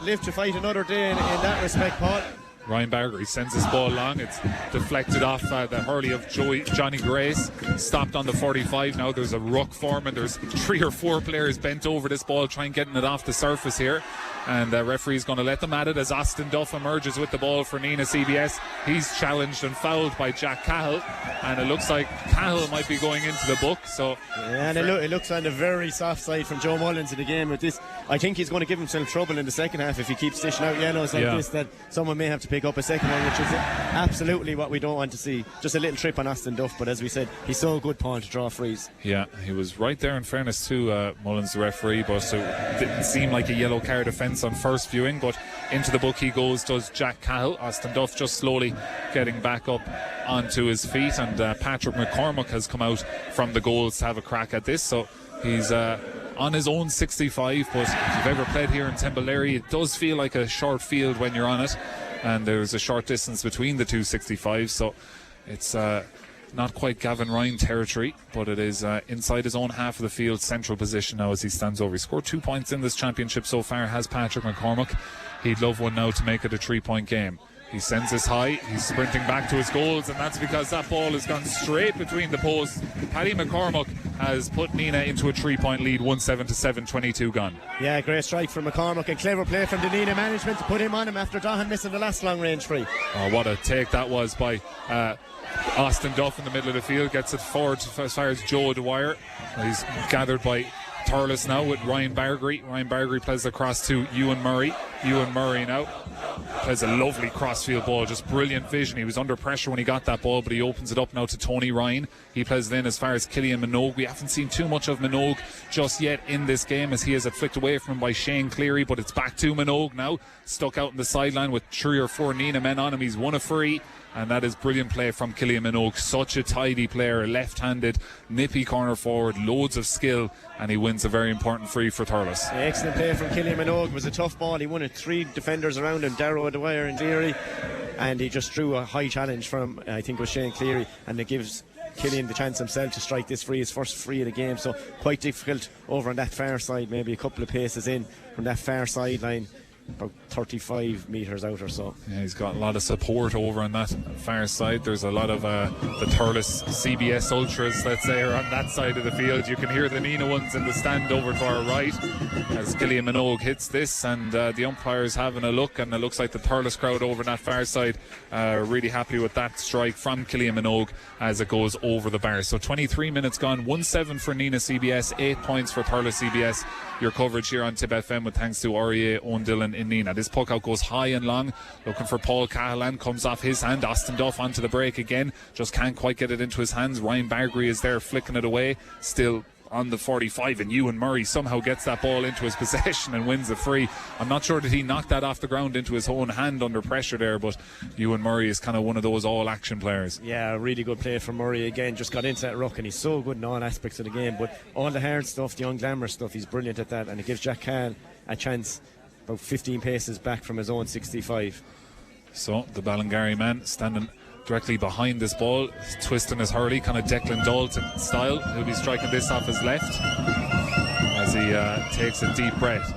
live to fight another day in that respect, Paul. Ryan Bargery sends this ball long. It's deflected off the hurley of Johnny Grace. Stopped on the 45. Now there's a ruck form, and there's 3 or 4 players bent over this ball trying getting it off the surface here. And the referee's going to let them at it as Austin Duff emerges with the ball for Nenagh CBS. He's challenged and fouled by Jack Cahill, and it looks like Cahill might be going into the book. So yeah, and it looks on the very soft side from Joe Mullins in the game with this. I think he's going to give himself trouble in the second half if he keeps dishing out yellows like this, that someone may have to pick up a second one, which is absolutely what we don't want to see. Just a little trip on Austin Duff, but as we said, he's so good, Paul, to draw frees. Yeah, he was right there, in fairness to Mullins, the referee, but it didn't seem like a yellow card offence on first viewing. But into the book he goes, does Jack Cahill. Austin Duff just slowly getting back up onto his feet, and Patrick McCormack has come out from the goals to have a crack at this. So he's on his own 65, but if you've ever played here in Templederry, it does feel like a short field when you're on it, and there's a short distance between the two 65s, so it's not quite Gavin Ryan territory, but it is inside his own half of the field, central position now as he stands over. He scored 2 points in this championship so far, has Patrick McCormack. He'd love one now to make it a 3-point game. He sends this high, he's sprinting back to his goals, and that's because that ball has gone straight between the posts. Paddy McCormack has put Nenagh into a 3-point lead, 1-7-7, 22 gone. Yeah, great strike from McCormack, and clever play from the Nenagh management to put him on him after Dahan missing the last long range free. Oh, what a take that was by Austin Duff in the middle of the field. Gets it forward as far as Joe Dwyer. He's gathered by Thurles now with Ryan Bargery. Ryan Bargery plays across to Ewan Murray. Ewan Murray now plays a lovely crossfield ball, just brilliant vision. He was under pressure when he got that ball, but he opens it up now to Tony Ryan. He plays it in as far as Killian Minogue. We haven't seen too much of Minogue just yet in this game, as he is flicked away from him by Shane Cleary, but it's back to Minogue now, stuck out in the sideline with 3 or 4 Nenagh men on him. He's won a free, and that is brilliant play from Killian Minogue. Such a tidy player, left-handed, nippy corner forward, loads of skill, and he wins a very important free for Thurles. Yeah, excellent play from Killian Minogue. It was a tough ball. He won it, 3 defenders around him, Darragh Dwyer and Cleary, and he just drew a high challenge from, I think it was Shane Cleary, and it gives Killian the chance himself to strike this free, his first free of the game. So quite difficult over on that far side, maybe a couple of paces in from that far sideline, about 35 metres out or so. Yeah, he's got a lot of support over on that far side. There's a lot of the Thurles CBS ultras, let's say, are on that side of the field. You can hear the Nenagh ones in the stand over to our right as Killian Minogue hits this, and the umpire's having a look, and it looks like the Thurles crowd over on that far side are really happy with that strike from Killian Minogue as it goes over the bar. So 23 minutes gone, 1-7 for Nenagh CBS, 8 points for Thurles CBS. Your coverage here on Tipp FM with thanks to REA Eoin Dillon in Nenagh. This puck out goes high and long, looking for Paul Carroll Cian, comes off his hand. Austin Duff onto the break again, just can't quite get it into his hands. Ryan Bargery is there flicking it away, still on the 45, and Ewan Murray somehow gets that ball into his possession and wins the free. I'm not sure that he knocked that off the ground into his own hand under pressure there, but Ewan Murray is kind of one of those all-action players. Yeah, really good play from Murray again, just got into that ruck, and he's so good in all aspects of the game, but all the hard stuff, the unglamorous stuff, he's brilliant at that, and it gives Jack Cahill a chance about 15 paces back from his own 65. So the Ballingarry man standing directly behind this ball, twisting his hurley, kind of Declan Dalton style. He'll be striking this off his left as he takes a deep breath.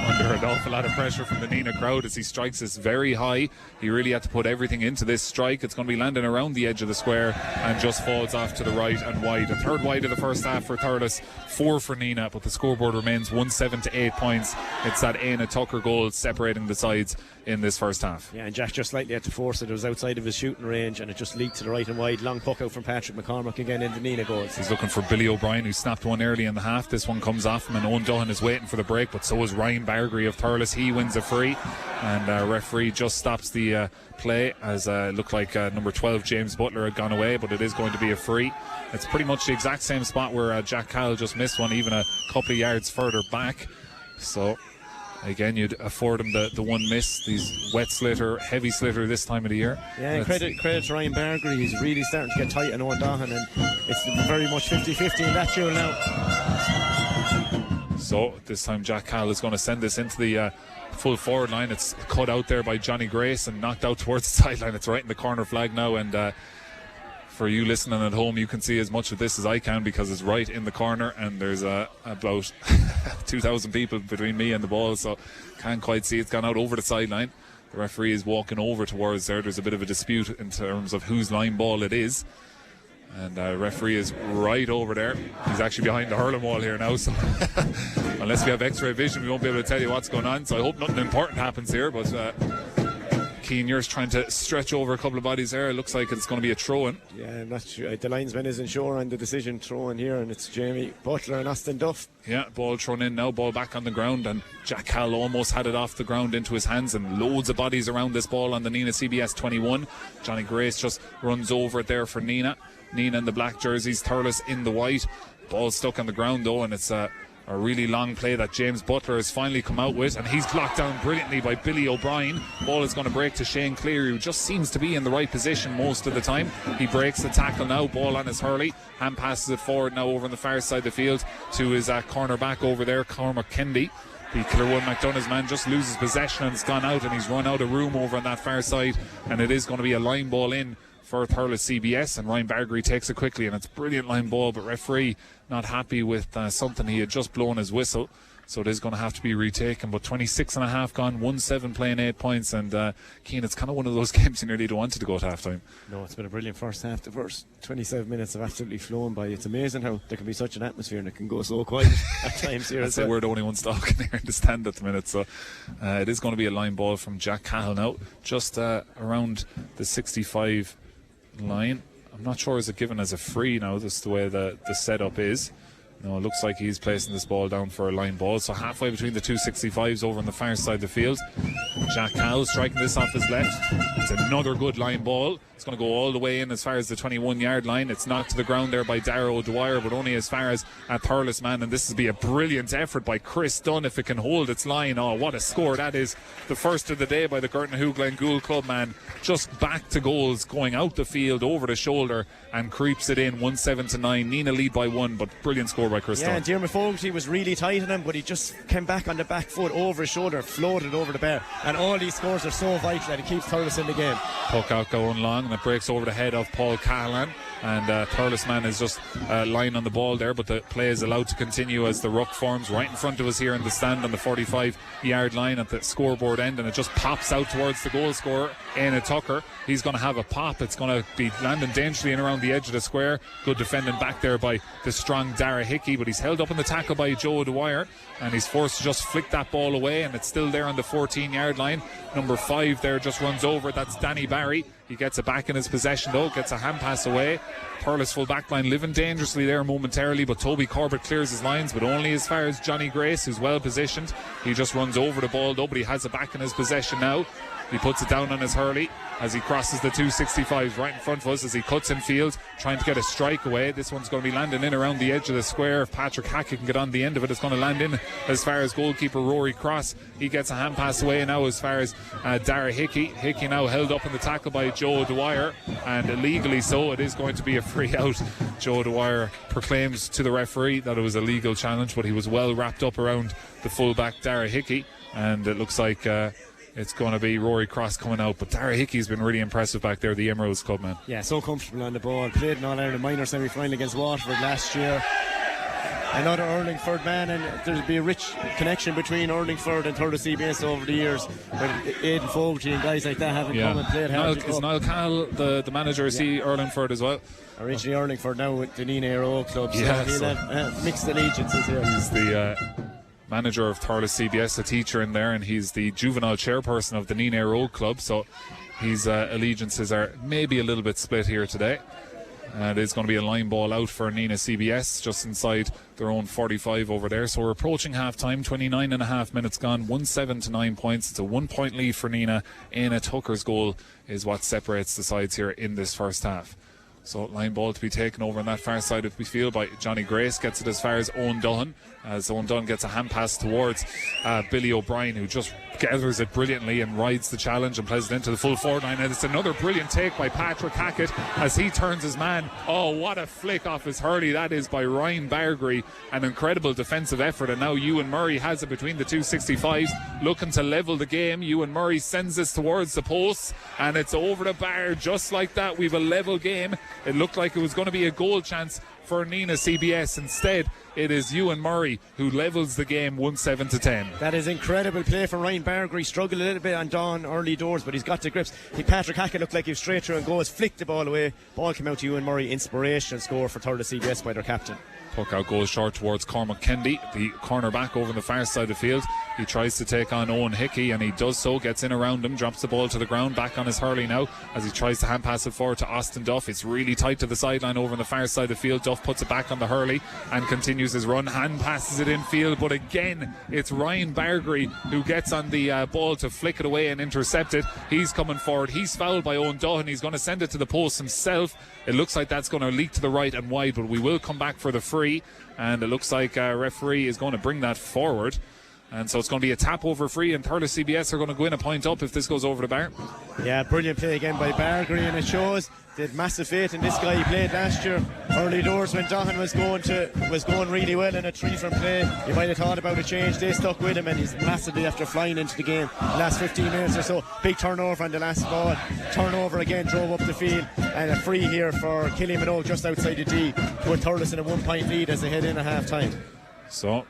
Under an awful lot of pressure from the Nenagh crowd as he strikes this very high. He really had to put everything into this strike. It's going to be landing around the edge of the square and just falls off to the right and wide. A third wide of the first half for Thurles, 4 for Nenagh, but the scoreboard remains 1-7 to 8 points. It's that Aina Tucker goal separating the sides in this first half. Yeah, and Jack just slightly had to force it. It was outside of his shooting range, and it just leaked to the right and wide. Long puck out from Patrick McCormack again in the Nenagh goals. He's looking for Billy O'Brien, who snapped one early in the half. This one comes off him, and Owen Dillon is waiting for the break, but so is Ryan Bargery of Thurles. He wins a free, and referee just stops the play as it looked like number 12 James Butler had gone away, but it is going to be a free. It's pretty much the exact same spot where Jack Cahill just missed one, even a couple of yards further back. So again, you'd afford him the one miss. These wet slitter, heavy slitter this time of the year. Yeah, credit to Ryan Bargery. He's really starting to get tight on Owen Dahan, and it's very much 50-50 in that duel now. So this time Jack Cahill is going to send this into the full forward line. It's cut out there by Johnny Grace and knocked out towards the sideline. It's right in the corner flag now, and for you listening at home, you can see as much of this as I can because it's right in the corner, and there's about 2,000 people between me and the ball, so can't quite see. It's gone out over the sideline. The referee is walking over towards there. There's a bit of a dispute in terms of whose line ball it is, and the referee is right over there. He's actually behind the hurling wall here now, so unless we have x-ray vision we won't be able to tell you what's going on, so I hope nothing important happens here. But Keane, you're trying to stretch over a couple of bodies there. It looks like it's going to be a throw-in. Yeah, I'm not sure. The linesman isn't sure on the decision throw-in here, and it's Jamie Butler and Austin Duff. Yeah, ball thrown in now, ball back on the ground, and Jack Cahill almost had it off the ground into his hands, and loads of bodies around this ball on the Nenagh CBS 21. Johnny Grace just runs over it there for Nenagh. Nenagh in the black jerseys, Thurles in the white. Ball stuck on the ground though, and it's a really long play that James Butler has finally come out with, and he's blocked down brilliantly by Billy O'Brien. Ball is going to break to Shane Cleary, who just seems to be in the right position most of the time. He breaks the tackle now, ball on his hurley, hand passes it forward now over on the far side of the field to his corner back over there, Cormac Kennedy. The Killerwood McDonough's man just loses possession and it's gone out, and he's run out of room over on that far side, and it is going to be a line ball in for Thurles CBS, and Ryan Bargery takes it quickly, and it's a brilliant line ball, but referee not happy with something. He had just blown his whistle, so it is going to have to be retaken. But 26 and a half gone, 1-7 playing 8 points, and Keane, it's kind of one of those games you nearly don't want it to go at half time. No, it's been a brilliant first half. The first 27 minutes have absolutely flown by. It's amazing how there can be such an atmosphere and it can go so quiet at times here. I'd say we're the only ones talking here in the stand at the minute, so it is going to be a line ball from Jack Cahill now, just around the 65 line. I'm not sure is it given as a free now. This is the way the setup is. No, it looks like he's placing this ball down for a line ball, so halfway between the two 65s over on the far side of the field. Jack Cahill striking this off his left. It's another good line ball. It's going to go all the way in as far as the 21-yard line. It's knocked to the ground there by Darragh O'Dwyer, but only as far as a Thurles man, and this will be a brilliant effort by Chris Dunn if it can hold its line. Oh, what a score that is. The first of the day by the Gurtnahoe Glengool club man. Just back to goals, going out the field over the shoulder and creeps it in, 1-7 to 9. Nenagh lead by 1, but brilliant score by Chris Dunn. Yeah, and Diarmuid Fogarty was really tight on him, but he just came back on the back foot over his shoulder, floated over the bar, and all these scores are so vital that it keeps Thurles in the game. Puck out going long, and it breaks over the head of Paul Carroll, and Thurles man is just lying on the ball there, but the play is allowed to continue as the ruck forms right in front of us here in the stand on the 45-yard line at the scoreboard end, and it just pops out towards the goal scorer, Éanna Tucker. He's going to have a pop. It's going to be landing dangerously in around the edge of the square. Good defending back there by the strong Dara Hickey, but he's held up in the tackle by Joe O'Dwyer, and he's forced to just flick that ball away, and it's still there on the 14-yard line. Number 5 there just runs over. That's Danny Barry. He gets it back in his possession though, gets a hand pass away. Thurles full back line living dangerously there momentarily, but Toby Corbett clears his lines, but only as far as Johnny Grace, who's well positioned. He just runs over the ball though, but he has it back in his possession now. He puts it down on his hurley as he crosses the 265s right in front of us as he cuts in field, trying to get a strike away. This one's going to be landing in around the edge of the square. If Patrick Hackett can get on the end of it, it's going to land in as far as goalkeeper Rory Cross. He gets a hand pass away now as far as Dara Hickey. Hickey now held up in the tackle by Joe O'Dwyer, and illegally so. It is going to be a free out. Joe O'Dwyer proclaims to the referee that it was a legal challenge, but he was well wrapped up around the fullback Dara Hickey, and it looks like it's going to be Rory Cross coming out. But Dara Hickey's been really impressive back there, the Emeralds club man. Yeah, so comfortable on the ball. Played in All-Ireland minor semi-final against Waterford last year. Another Urlingford man, and there'll be a rich connection between Urlingford and Thurles CBS over the years. But Aidan Fogarty and guys like that haven't come and played Harty Cup. Is Niall Cahill the manager? Is he Urlingford as well? Originally Urlingford, now with the Nenagh REA club. Yeah, so he'll have mixed allegiances here. He's the manager of Thurles CBS, a teacher in there, and he's the juvenile chairperson of the Nenagh REA club, so his allegiances are maybe a little bit split here today. And it's going to be a line ball out for Nenagh CBS just inside their own 45 over there. So we're approaching half time, 29 and a half minutes gone, 1-7 to 9 points. It's a 1 point lead for Nenagh. Éanna Tucker's goal is what separates the sides here in this first half. So line ball to be taken over on that far side of the field by Johnny Grace. Gets it as far as Eoin Dillon, as Eoin Dillon gets a hand pass towards Billy O'Brien, who just gathers it brilliantly and rides the challenge and plays it into the full forward line. And it's another brilliant take by Patrick Hackett as he turns his man. Oh, what a flick off his hurley that is by Ryan Bargary. An incredible defensive effort, and now Ewan Murray has it between the two 65s, looking to level the game. Ewan Murray sends this towards the posts, and it's over the bar just like that. We've a level game. It looked like it was going to be a goal chance for Nenagh CBS. Instead, it is Ewan Murray who levels the game 1-7-10. That is incredible play from Ryan Bargary. Struggled a little bit on Don early doors, but he's got the grips. Patrick Hackett looked like he was straight through and goes, flicked the ball away. Ball came out to Ewan Murray. Inspirational score for Thurles CBS by their captain. Puck out goes short towards Cormac Kennedy, the cornerback over on the far side of the field. He tries to take on Owen Hickey, and he does so, gets in around him, drops the ball to the ground, back on his hurley now as he tries to hand pass it forward to Austin Duff. It's really tight to the sideline over on the far side of the field. Duff puts it back on the hurley and continues his run, hand passes it infield, but again it's Ryan Bargary who gets on the ball to flick it away and intercept it. He's coming forward, he's fouled by Eoin Dillon, he's going to send it to the post himself. It looks like that's going to leak to the right and wide, but we will come back for the free, and it looks like referee is going to bring that forward. And so it's going to be a tap over free, and Thurles CBS are going to go in a point up if this goes over the bar. Yeah, brilliant play again by Bargary, and it shows they had massive faith in this guy. He played last year early doors when Dahan was going really well in a 3 from play. You might have thought about a change. They stuck with him, and he's massively after flying into the game the last 15 minutes or so. Big turnover on the last ball. Turnover again, drove up the field, and a free here for Killian Minogue just outside the D, with Thurles in a 1-point lead as they head in at half time. So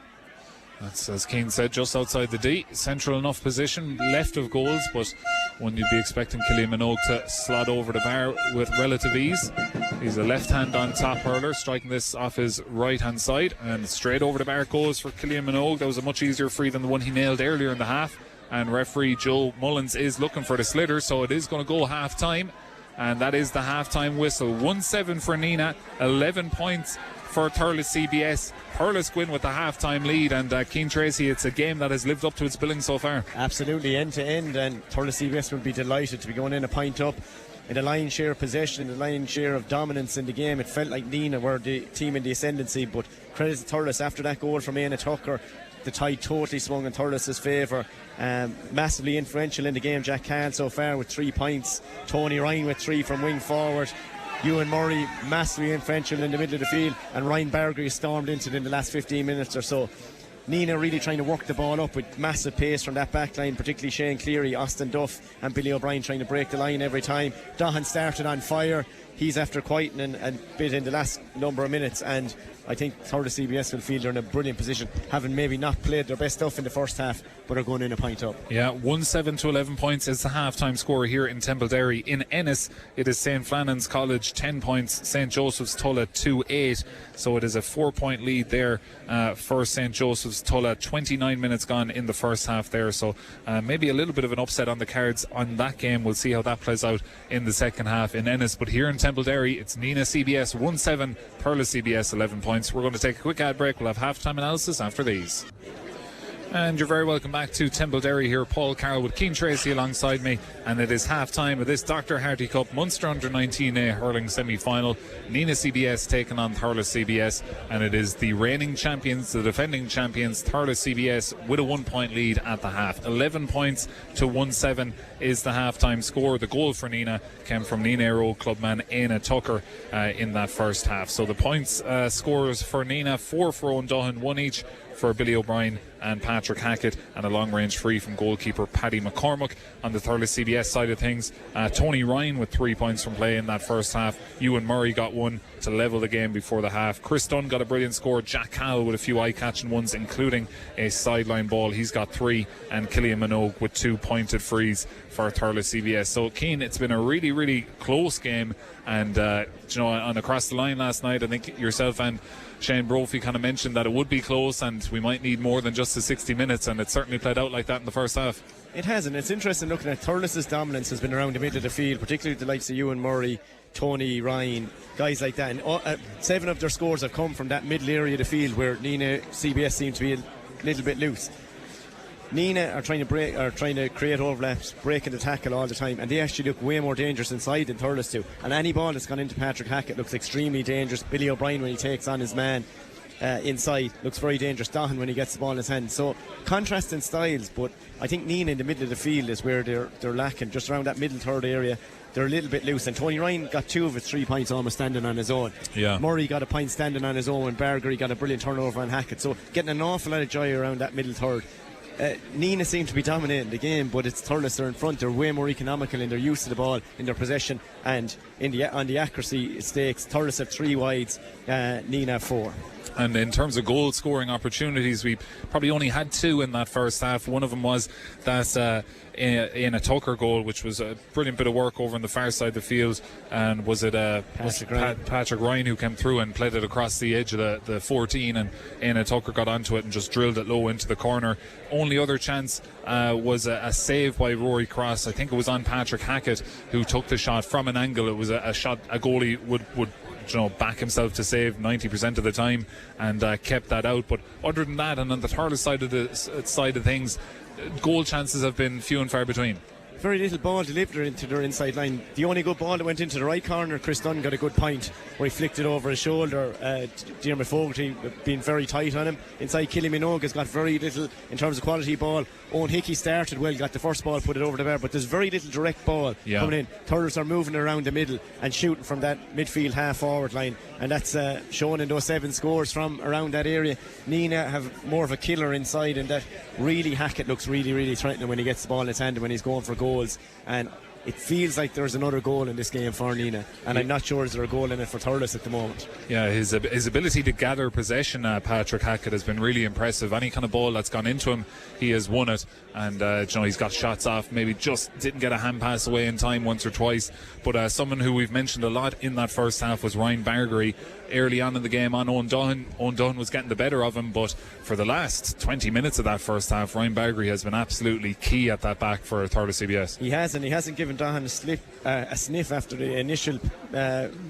that's, as Keane said, just outside the D. Central enough position, left of goals, but one you'd be expecting Killian Minogue to slot over the bar with relative ease. He's a left hand on top hurler, striking this off his right hand side, and straight over the bar goes for Killian Minogue. That was a much easier free than the one he nailed earlier in the half, and referee Joe Mullins is looking for the sliotar, so it is going to go half time, and that is the half time whistle. 1-7 for Nenagh, 11 points for Thurles CBS. Thurles win with the half-time lead, and Cian Treacy, it's a game that has lived up to its billing so far. Absolutely, end to end, and Thurles CBS will be delighted to be going in a point up in the lion's share of possession, the lion's share of dominance in the game. It felt like Nenagh were the team in the ascendancy, but credit to Thurles after that goal from Éanna Tucker. The tide totally swung in Thurles' favour. Massively influential in the game, Jack Cahill so far with 3 points. Tony Ryan with 3 from wing forward. Ewan Murray massively influential in the middle of the field, and Ryan Bargary stormed into it in the last 15 minutes or so. Nenagh really trying to work the ball up with massive pace from that back line, particularly Shane Cleary, Austin Duff and Billy O'Brien trying to break the line every time. Dahan started on fire. He's after quietening a bit in the last number of minutes, and I think Thurles CBS will feel they're in a brilliant position, having maybe not played their best stuff in the first half, but are going in a point up. Yeah, 1-7 to 11 points is the half-time score here in Templederry. In Ennis, it is St. Flannan's College 10 points, St. Joseph's Tulla 2-8, so it is a 4-point lead there for St. Joseph's Tulla. 29 minutes gone in the first half there, so maybe a little bit of an upset on the cards on that game. We'll see how that plays out in the second half in Ennis, but here in Templederry, it's Nenagh CBS 1-7, Thurles CBS 11 points. We're going to take a quick ad break. We'll have half-time analysis after these. And you're very welcome back to Templederry here. Paul Carroll with Cian Treacy alongside me, and it is half-time of this Dr. Harty Cup Munster Under-19A hurling semi-final. Nenagh CBS taking on Thurles CBS, and it is the reigning champions, the defending champions, Thurles CBS, with a 1-point lead at the half. 11 points to 1-7 is the half-time score. The goal for Nenagh came from Nenagh Aero clubman Éanna Tucker in that first half. So the points scores for Nenagh: 4 for Eoin Dillon, 1 each for Billy O'Brien and Patrick Hackett, and a long-range free from goalkeeper Paddy McCormack. On the Thurles CBS side of things, Tony Ryan with 3 points from play in that first half. Ewan Murray got 1 to level the game before the half. Chris Dunn got a brilliant score. Jack Cahill with a few eye-catching ones, including a sideline ball. He's got 3, and Killian Minogue with 2 pointed frees for Thurles CBS. So, Keane, it's been a really, really close game, and on across the line last night, I think yourself and Shane Brophy kind of mentioned that it would be close and we might need more than just the 60 minutes, and it certainly played out like that in the first half. It has, and it's interesting looking at Thurles' dominance has been around the middle of the field, particularly the likes of Ewan Murray, Tony Ryan, guys like that, and 7 of their scores have come from that middle area of the field where Nenagh CBS seem to be a little bit loose. Nenagh are trying to create overlaps, breaking the tackle all the time, and they actually look way more dangerous inside than Thurles do. And any ball that's gone into Patrick Hackett looks extremely dangerous. Billy O'Brien, when he takes on his man inside, looks very dangerous. Dahan, when he gets the ball in his hand. So contrasting styles, but I think Nenagh in the middle of the field is where they're lacking, just around that middle third area. They're a little bit loose, and Tony Ryan got 2 of his 3 points almost standing on his own. Yeah. Murray got a point standing on his own, and Bergery got a brilliant turnover on Hackett. So getting an awful lot of joy around that middle third. Nenagh seem to be dominating the game, but it's Thurles are in front. They're way more economical in their use of the ball, in their possession, and on the accuracy stakes. Thurles have 3 wides, Nenagh 4. And in terms of goal scoring opportunities, we probably only had 2 in that first half. One of them was that in a Tucker goal, which was a brilliant bit of work over on the far side of the field. And was it Patrick Ryan who came through and played it across the edge of the 14, and Éanna Tucker got onto it and just drilled it low into the corner. Only other chance was a save by Rory Cross. I think it was on Patrick Hackett, who took the shot from an angle. It was a shot a goalie would back himself to save 90% of the time, and kept that out. But other than that, and on the Thurles side of things, goal chances have been few and far between. Very little ball delivered into their inside line. The only good ball that went into the right corner, Chris Dunn got a good point where he flicked it over his shoulder. Diarmuid Fogarty being very tight on him. Inside, Killy Minogue's got very little in terms of quality ball. Owen Hickey started well, got the first ball, put it over the bar, but there's very little direct ball coming in. Thurles are moving around the middle and shooting from that midfield half forward line, and that's shown in those 7 scores from around that area. Nenagh have more of a killer inside, and that really Hackett looks really, really threatening when he gets the ball in his hand and when he's going for goals. And it feels like there's another goal in this game for Nenagh, and I'm not sure is there a goal in it for Thurles at the moment. Yeah, his ability to gather possession, Patrick Hackett, has been really impressive. Any kind of ball that's gone into him, he has won it, and he's got shots off, maybe just didn't get a hand pass away in time once or twice. But someone who we've mentioned a lot in that first half was Ryan Bergery. Early on in the game on Owen Dunn was getting the better of him, but for the last 20 minutes of that first half, Ryan Bergery has been absolutely key at that back for Thurles CBS. He hasn't given Dahan a sniff after the initial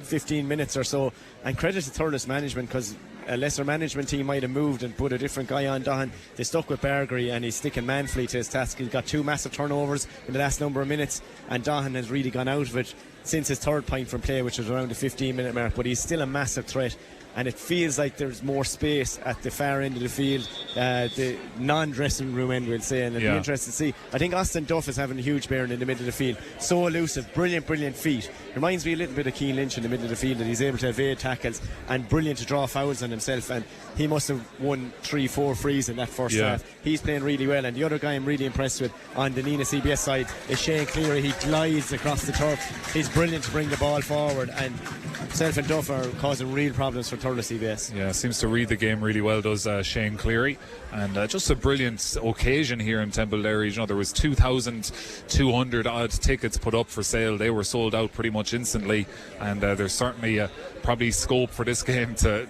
15 minutes or so, and credit to Thurles management, because a lesser management team might have moved and put a different guy on Dahan. They stuck with Bergery, and he's sticking manfully to his task. He's got 2 massive turnovers in the last number of minutes, and Dahan has really gone out of it since his 3rd point from play, which was around the 15-minute mark. But he's still a massive threat, and it feels like there's more space at the far end of the field, the non-dressing room end, we'll say, and it'll be interesting to see. I think Austin Duff is having a huge bearing in the middle of the field. So elusive, brilliant feet. Reminds me a little bit of Keane Lynch in the middle of the field, that he's able to evade tackles and brilliant to draw fouls on himself, and he must have won 3-4 frees in that first half. He's playing really well, and the other guy I'm really impressed with on the Nenagh CBS side is Shane Cleary. He glides across the turf. He's brilliant to bring the ball forward, and himself and Duff are causing real problems for Thurles CBS. Yeah, seems to read the game really well, does Shane Cleary. And just a brilliant occasion here in Templederry. There was 2,200 odd tickets put up for sale. They were sold out pretty much instantly, and there's certainly probably scope for this game to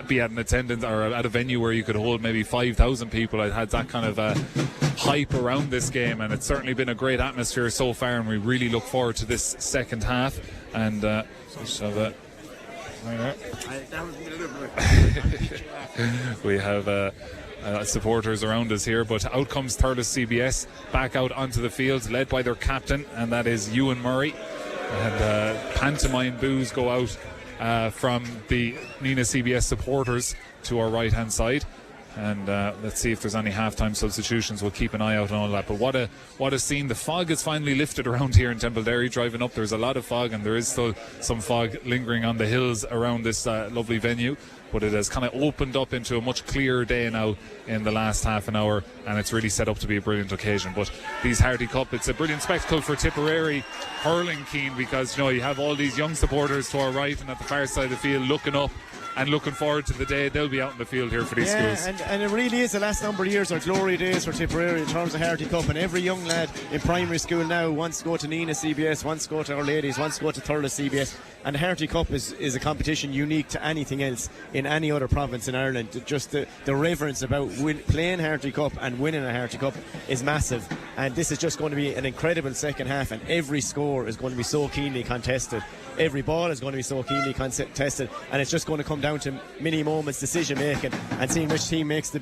be at an attendance or at a venue where you could hold maybe 5,000 people. I had that kind of hype around this game, and it's certainly been a great atmosphere so far, and we really look forward to this second half. And just have a we have supporters around us here, but out comes Thurles CBS back out onto the field, led by their captain, and that is Ewan Murray. And pantomime boos go out from the Nenagh CBS supporters to our right hand side. And let's see if there's any halftime substitutions. We'll keep an eye out on all that. But what a scene. The fog is finally lifted around here in Templederry. Driving up, there's a lot of fog, and there is still some fog lingering on the hills around this lovely venue. But it has kind of opened up into a much clearer day now in the last half an hour, and it's really set up to be a brilliant occasion. But these Harty Cup, it's a brilliant spectacle for Tipperary hurling keen, because you have all these young supporters to our right and at the far side of the field looking up and looking forward to the day they'll be out in the field here for these schools. And it really is, the last number of years are glory days for Tipperary in terms of Harty Cup, and every young lad in primary school now wants to go to Nenagh CBS, wants to go to Our Ladies, wants to go to Thurles CBS. And the Harty Cup is a competition unique to anything else in any other province in Ireland. Just the reverence about playing Harty Cup and winning a Harty Cup is massive, and this is just going to be an incredible second half, and every score is going to be so keenly contested. Every ball is going to be so keenly contested, and it's just going to come down down to mini moments, decision making, and seeing which team makes the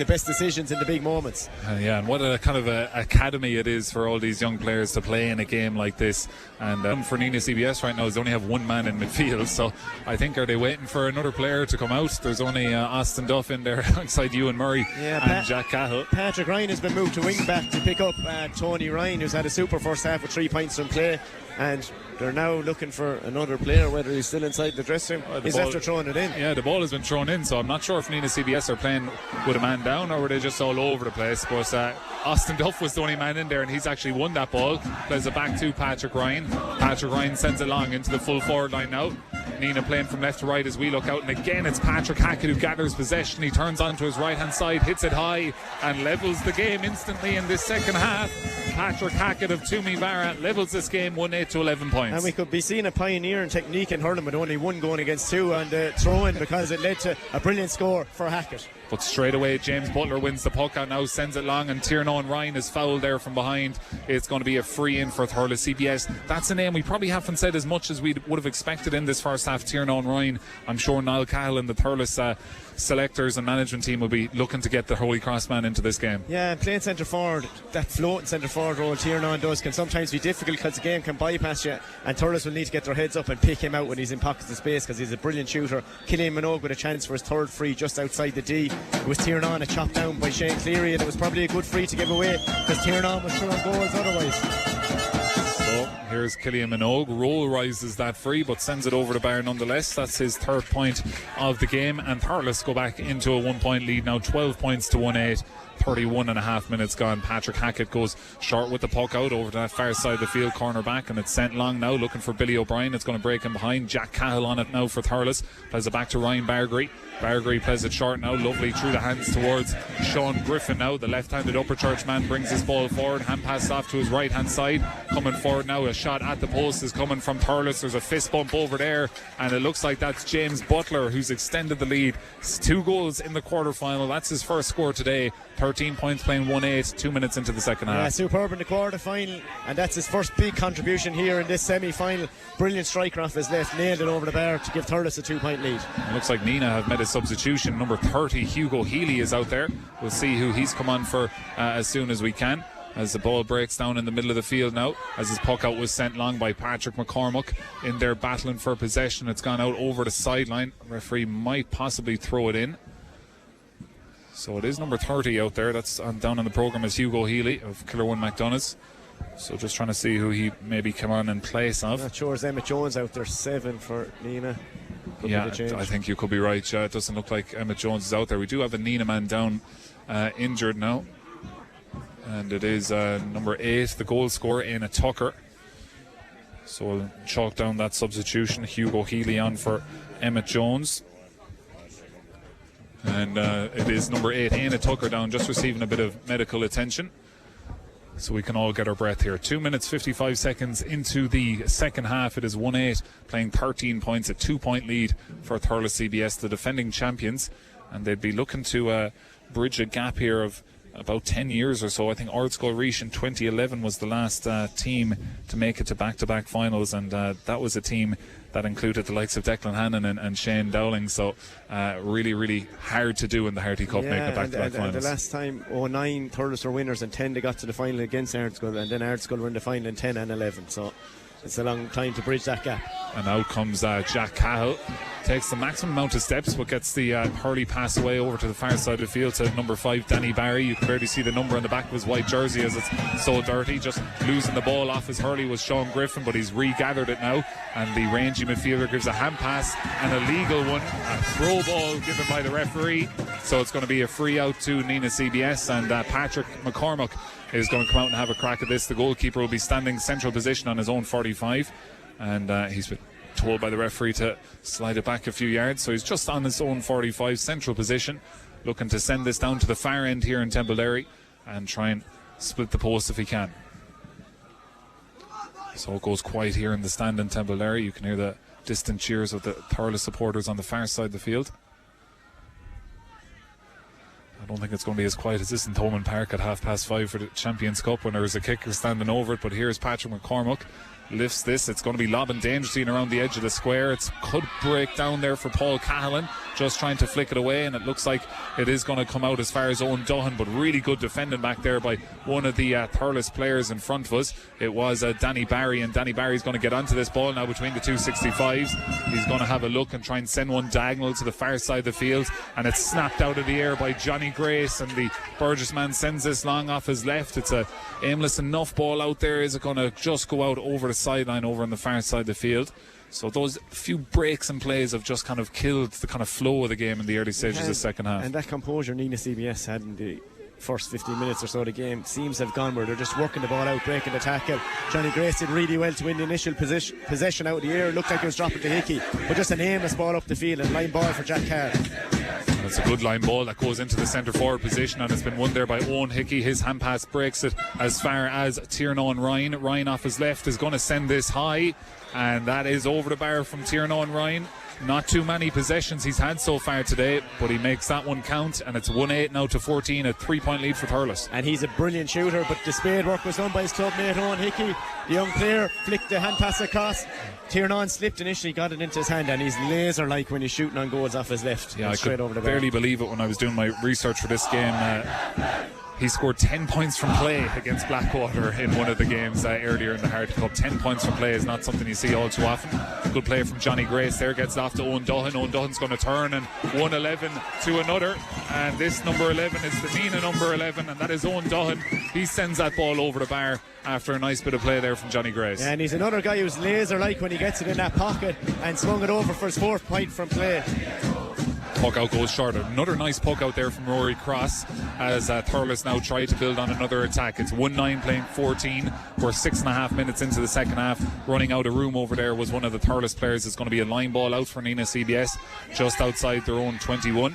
best decisions in the big moments. Yeah, and what a kind of a academy it is for all these young players to play in a game like this. And for Nenagh CBS right now, they only have one man in midfield, so I think, are they waiting for another player to come out? There's only Austin Duff in there alongside Ewan Murray and Jack Cahill. Patrick Ryan has been moved to wing back to pick up Tony Ryan, who's had a super first half with 3 points from play, and they're now looking for another player, whether he's still inside the dressing room. He's after throwing it in. Yeah, the ball has been thrown in, so I'm not sure if Nenagh CBS are playing with a man down or were they just all over the place. But Austin Duff was the only man in there, and he's actually won that ball. Plays it back to Patrick Ryan. Patrick Ryan sends it long into the full forward line now. Nenagh playing from left to right as we look out, and again it's Patrick Hackett who gathers possession. He turns onto his right hand side, hits it high and levels the game instantly in this second half. Patrick Hackett of Toomey Barra levels this game 1-8 to 11 points. And we could be seeing a pioneer in technique in hurling with only one going against two on the throw-in, because it led to a brilliant score for Hackett. But straight away James Butler wins the puck out now, sends it long, and Tiernan Ryan is fouled there from behind. It's going to be a free in for Thurles CBS. That's a name we probably haven't said as much as we would have expected in this first half. Tiernan Ryan. I'm sure Niall Cahill and the Thurles selectors and management team will be looking to get the Holy Cross man into this game. Yeah, playing centre forward, that floating centre forward role Tiernan does can sometimes be difficult because the game can bypass you, and Thurles will need to get their heads up and pick him out when he's in pockets of space, because he's a brilliant shooter. Cillian Minogue with a chance for his third free just outside the D. It was Tiernan a chopped down by Shane Cleary, and it was probably a good free to give away because Tiernan was throwing goals otherwise. So here's Cillian Minogue, roll rises that free but sends it over the bar nonetheless. That's his third point of the game, and Thurles go back into a 1 point lead now, 12 points to 1-8. 31 and a half minutes gone. Patrick Hackett goes short with the puck out over to that far side of the field, corner back, and it's sent long now, looking for Billy O'Brien. It's going to break him behind. Jack Cahill on it now for Thurles. Plays it back to Ryan Bargary. Bargary plays it short now, lovely through the hands towards Sean Griffin now. The left-handed Upper Church man brings his ball forward, hand pass off to his right-hand side. Coming forward now, a shot at the post is coming from Thurles. There's a fist bump over there, and it looks like that's James Butler who's extended the lead. It's 2 goals in the quarter-final. That's his first score today. 13 points, playing 1-8, 2 minutes into the second half. Yeah, superb in the quarter-final, and that's his first big contribution here in this semi-final. Brilliant striker off his left, nailed it over the bar to give Thurles a 2 point lead. It looks like Nenagh have made a substitution. Number 30, Hugo Healy, is out there. We'll see who he's come on for as soon as we can, as the ball breaks down in the middle of the field now, as his puck out was sent long by Patrick McCormack. In there battling for possession, it's gone out over the sideline. Referee might possibly throw it in. So it is number 30 out there. That's down on the programme as Hugo Healy of Killerone McDonough's. So just trying to see who he maybe come on in place of. Not sure, is Emmett Jones out there, 7 for Nenagh. Yeah, I think you could be right. It doesn't look like Emmett Jones is out there. We do have a Nenagh man down injured now, and it is number 8, the goal scorer, Éanna Tucker. So we'll chalk down that substitution. Hugo Healy on for Emmett Jones. And it is number 8, Éanna Tucker, down, just receiving a bit of medical attention, so we can all get our breath here. 2 minutes 55 seconds into the second half. It is 1-8, playing 13 points, a 2 point lead for Thurles CBS, the defending champions, and they'd be looking to bridge a gap here of about 10 years or so. I think Ardscoil Reach in 2011 was the last team to make it to back-to-back finals, and that was a team that included the likes of Declan Hannon and Shane Dowling. So really, really hard to do in the Harty Cup, making it back-to-back finals. The last time, 2009, Thurles were winners, and 10 they got to the final against Ardscoil, and then Ardscoil were in the final in 10 and 11. So it's a long time to bridge that gap. And out comes Jack Cahill. Takes the maximum amount of steps, but gets the hurley pass away over to the far side of the field to number 5, Danny Barry. You can barely see the number on the back of his white jersey as it's so dirty. Just losing the ball off his hurley was Sean Griffin, but he's regathered it now, and the rangy midfielder gives a hand pass, an illegal one, a throw ball given by the referee. So it's going to be a free out to Nenagh CBS, and Patrick McCormack is going to come out and have a crack at this. The goalkeeper will be standing central position on his own 45, and he's been told by the referee to slide it back a few yards, so he's just on his own 45, central position, looking to send this down to the far end here in Templederry and try and split the post if he can. So it goes quiet here in the stand in Templederry. You can hear the distant cheers of the Thurles supporters on the far side of the field. I don't think it's going to be as quiet as this in Thomond Park at 5:30 for the Champions Cup when there was a kicker standing over it, but here's Patrick McCormack lifts this. It's going to be lobbing dangerously around the edge of the square. It could break down there for Paul Carroll, just trying to flick it away, and it looks like it is going to come out as far as Eoin Dillon, but really good defending back there by one of the Thurles players in front of us. It was Danny Barry, and Danny Barry's going to get onto this ball now between the two 65s. He's going to have a look and try and send one diagonal to the far side of the field, and it's snapped out of the air by Johnny Grace, and the Burgess man sends this long off his left. It's a aimless enough ball out there. Is it going to just go out over the sideline over on the far side of the field? So those few breaks and plays have just kind of killed the kind of flow of the game in the early stages of the second half. And that composure Nenagh CBS had in the first 15 minutes or so of the game seems to have gone, where they're just working the ball out, breaking the tackle. Johnny Grace did really well to win the initial possession out of the air. It looked like it was dropping to Hickey, but just an aimless ball up the field, and line ball for Jack Carr. It's a good line ball that goes into the centre forward position, and it's been won there by Owen Hickey. His hand pass breaks it as far as Tiernan Ryan. Ryan off his left is going to send this high, and that is over the bar from Tiernan Ryan. Not too many possessions he's had so far today, but he makes that one count, and it's 1-8 now to 14, a 3-point lead for Thurles. And he's a brilliant shooter, but the spade work was done by his club mate Owen Hickey. The young player flicked the hand pass across. Tiernan slipped initially, got it into his hand, and he's laser like when he's shooting on goals off his left. Yeah, I straight could over the barely believe it when I was doing my research for this game. He scored 10 points from play against Blackwater in one of the games earlier in the Harty Cup. 10 points from play is not something you see all too often. Good play from Johnny Grace there, gets it off to Eoin Dillon. Eoin Dillon's going to turn, and 1-11 to another, and this number 11 is the Nenagh number 11, and that is Eoin Dillon. He sends that ball over the bar after a nice bit of play there from Johnny Grace. Yeah, and he's another guy who's laser like when he gets it in that pocket, and swung it over for his 4th point from play. Puck out goes short. Another nice puck out there from Rory Cross as Thurles now try to build on another attack. It's 1-9 playing 14. We're 6.5 minutes into the second half. Running out of room over there was one of the Thurles players. It's going to be a line ball out for Nenagh CBS just outside their own 21.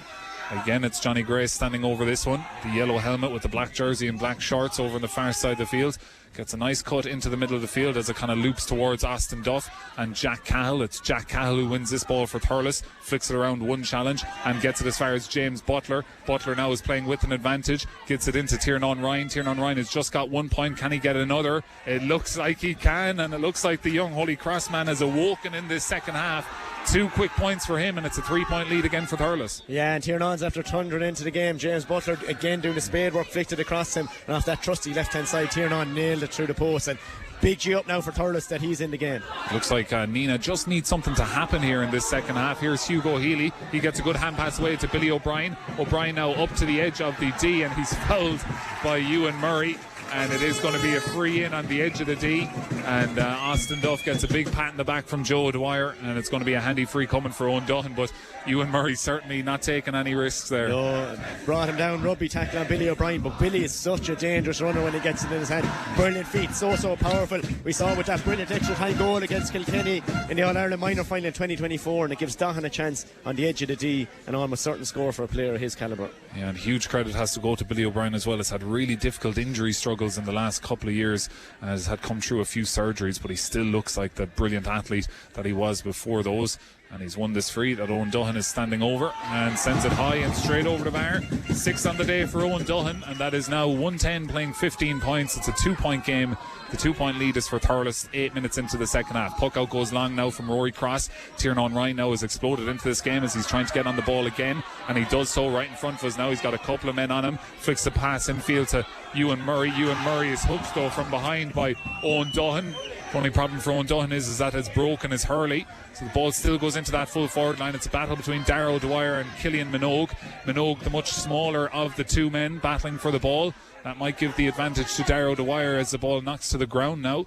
Again, it's Johnny Grace standing over this one. The yellow helmet with the black jersey and black shorts over on the far side of the field. Gets a nice cut into the middle of the field as it kind of loops towards Austin Duff and Jack Cahill. It's Jack Cahill who wins this ball for Thurles, flicks it around one challenge and gets it as far as James Butler. Butler now is playing with an advantage, gets it into Tiernan Ryan. Tiernan Ryan has just got 1 point. Can he get another? It looks like he can, and it looks like the young Holy Cross man has awoken in this second half. 2 quick points for him, and it's a 3-point lead again for Thurles. Yeah, and Tiernan's after thundering into the game. James Butler again doing the spade work, flicked it across him, and off that trusty left hand side, Tiernan nailed it through the post. And big G up now for Thurles that he's in the game. Looks like Nenagh just needs something to happen here in this second half. Here's Hugo Healy. He gets a good hand pass away to Billy O'Brien. O'Brien now up to the edge of the D, and he's fouled by Ewan Murray. And it is going to be a free in on the edge of the D, and Austin Duff gets a big pat in the back from Joe Dwyer, and it's going to be a handy free coming for Eoin Dillon. But Ewan Murray certainly not taking any risks there. No, brought him down, rugby tackle on Billy O'Brien, but Billy is such a dangerous runner when he gets it in his hand. Brilliant feet, so powerful. We saw with that brilliant extra time goal against Kilkenny in the All-Ireland minor final in 2024, and it gives Dillon a chance on the edge of the D, and almost certain score for a player of his calibre. Yeah, and huge credit has to go to Billy O'Brien as well. Has had really difficult injury struggles in the last couple of years, has had come through a few surgeries, but he still looks like the brilliant athlete that he was before those. And he's won this free that Eoin Dillon is standing over and sends it high and straight over the bar. 6 on the day for Eoin Dillon, and that is now 110 playing 15 points. It's a 2-point game. The 2-point lead is for Thurles 8 minutes into the second half. Puck out goes long now from Rory Cross. Tiernan Ryan now has exploded into this game as he's trying to get on the ball again, and he does so right in front of us now. He's got a couple of men on him, flicks the pass infield to Ewan Murray. Ewan Murray is hooked though from behind by Eoin Dillon. The only problem for Eoin Dillon is that it's broken his hurley, so the ball still goes into that full forward line. It's a battle between Darrow Dwyer and Killian Minogue. Minogue, the much smaller of the two men, battling for the ball. That might give the advantage to Darrow Dwyer as the ball knocks to the ground now,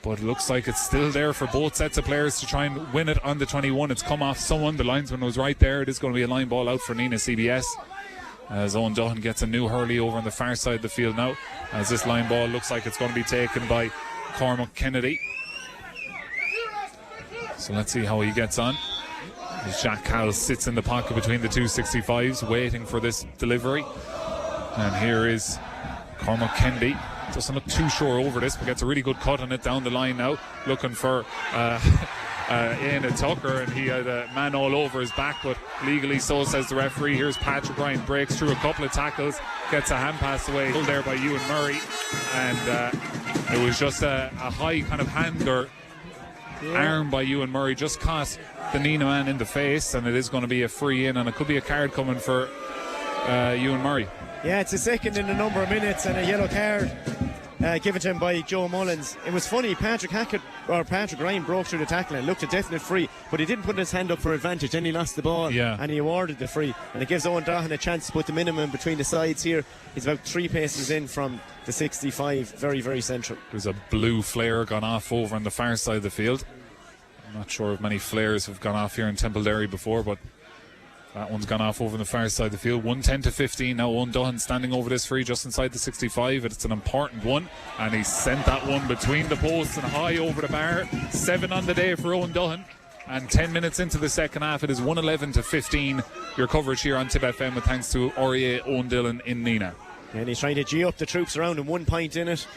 but it looks like it's still there for both sets of players to try and win it on the 21. It's come off someone. The linesman was right there. It is going to be a line ball out for Nenagh CBS as Eoin Dillon gets a new hurley over on the far side of the field now, as this line ball looks like it's going to be taken by Cormac Kennedy. So let's see how he gets on as Jack Cahill sits in the pocket between the two 65s waiting for this delivery. And here is Cormac Kennedy. Doesn't look too sure over this, but gets a really good cut on it down the line now, looking for Ian Tucker, and he had a man all over his back, but legally so, says the referee. Here's Patrick Ryan, breaks through a couple of tackles, gets a hand pass away, pulled there by Ewan Murray, and It was just a high kind of hand or arm by Ewan Murray, just caught the Nenagh man in the face, and it is going to be a free in, and it could be a card coming for Ewan Murray. Yeah, it's a second in a number of minutes and a yellow card given to him by Joe Mullins. It was funny, Patrick Ryan broke through the tackle and looked a definite free, but he didn't put his hand up for advantage, then he lost the ball and he awarded the free, and it gives Owen Dahan a chance to put the minimum between the sides here. He's about 3 paces in from the 65, very, very central. There's a blue flare gone off over on the far side of the field. I'm not sure if many flares have gone off here in Templederry before, but that one's gone off over on the far side of the field. 110-15 now. Owen Dillon standing over this free just inside the 65. It's an important one, and he sent that one between the posts and high over the bar. 7 on the day for Owen Dillon, and 10 minutes into the second half it is 111-15. Your coverage here on Tipp FM with thanks to REA Eoin Dillon in Nenagh. And he's trying to G up the troops around him. 1 point in it.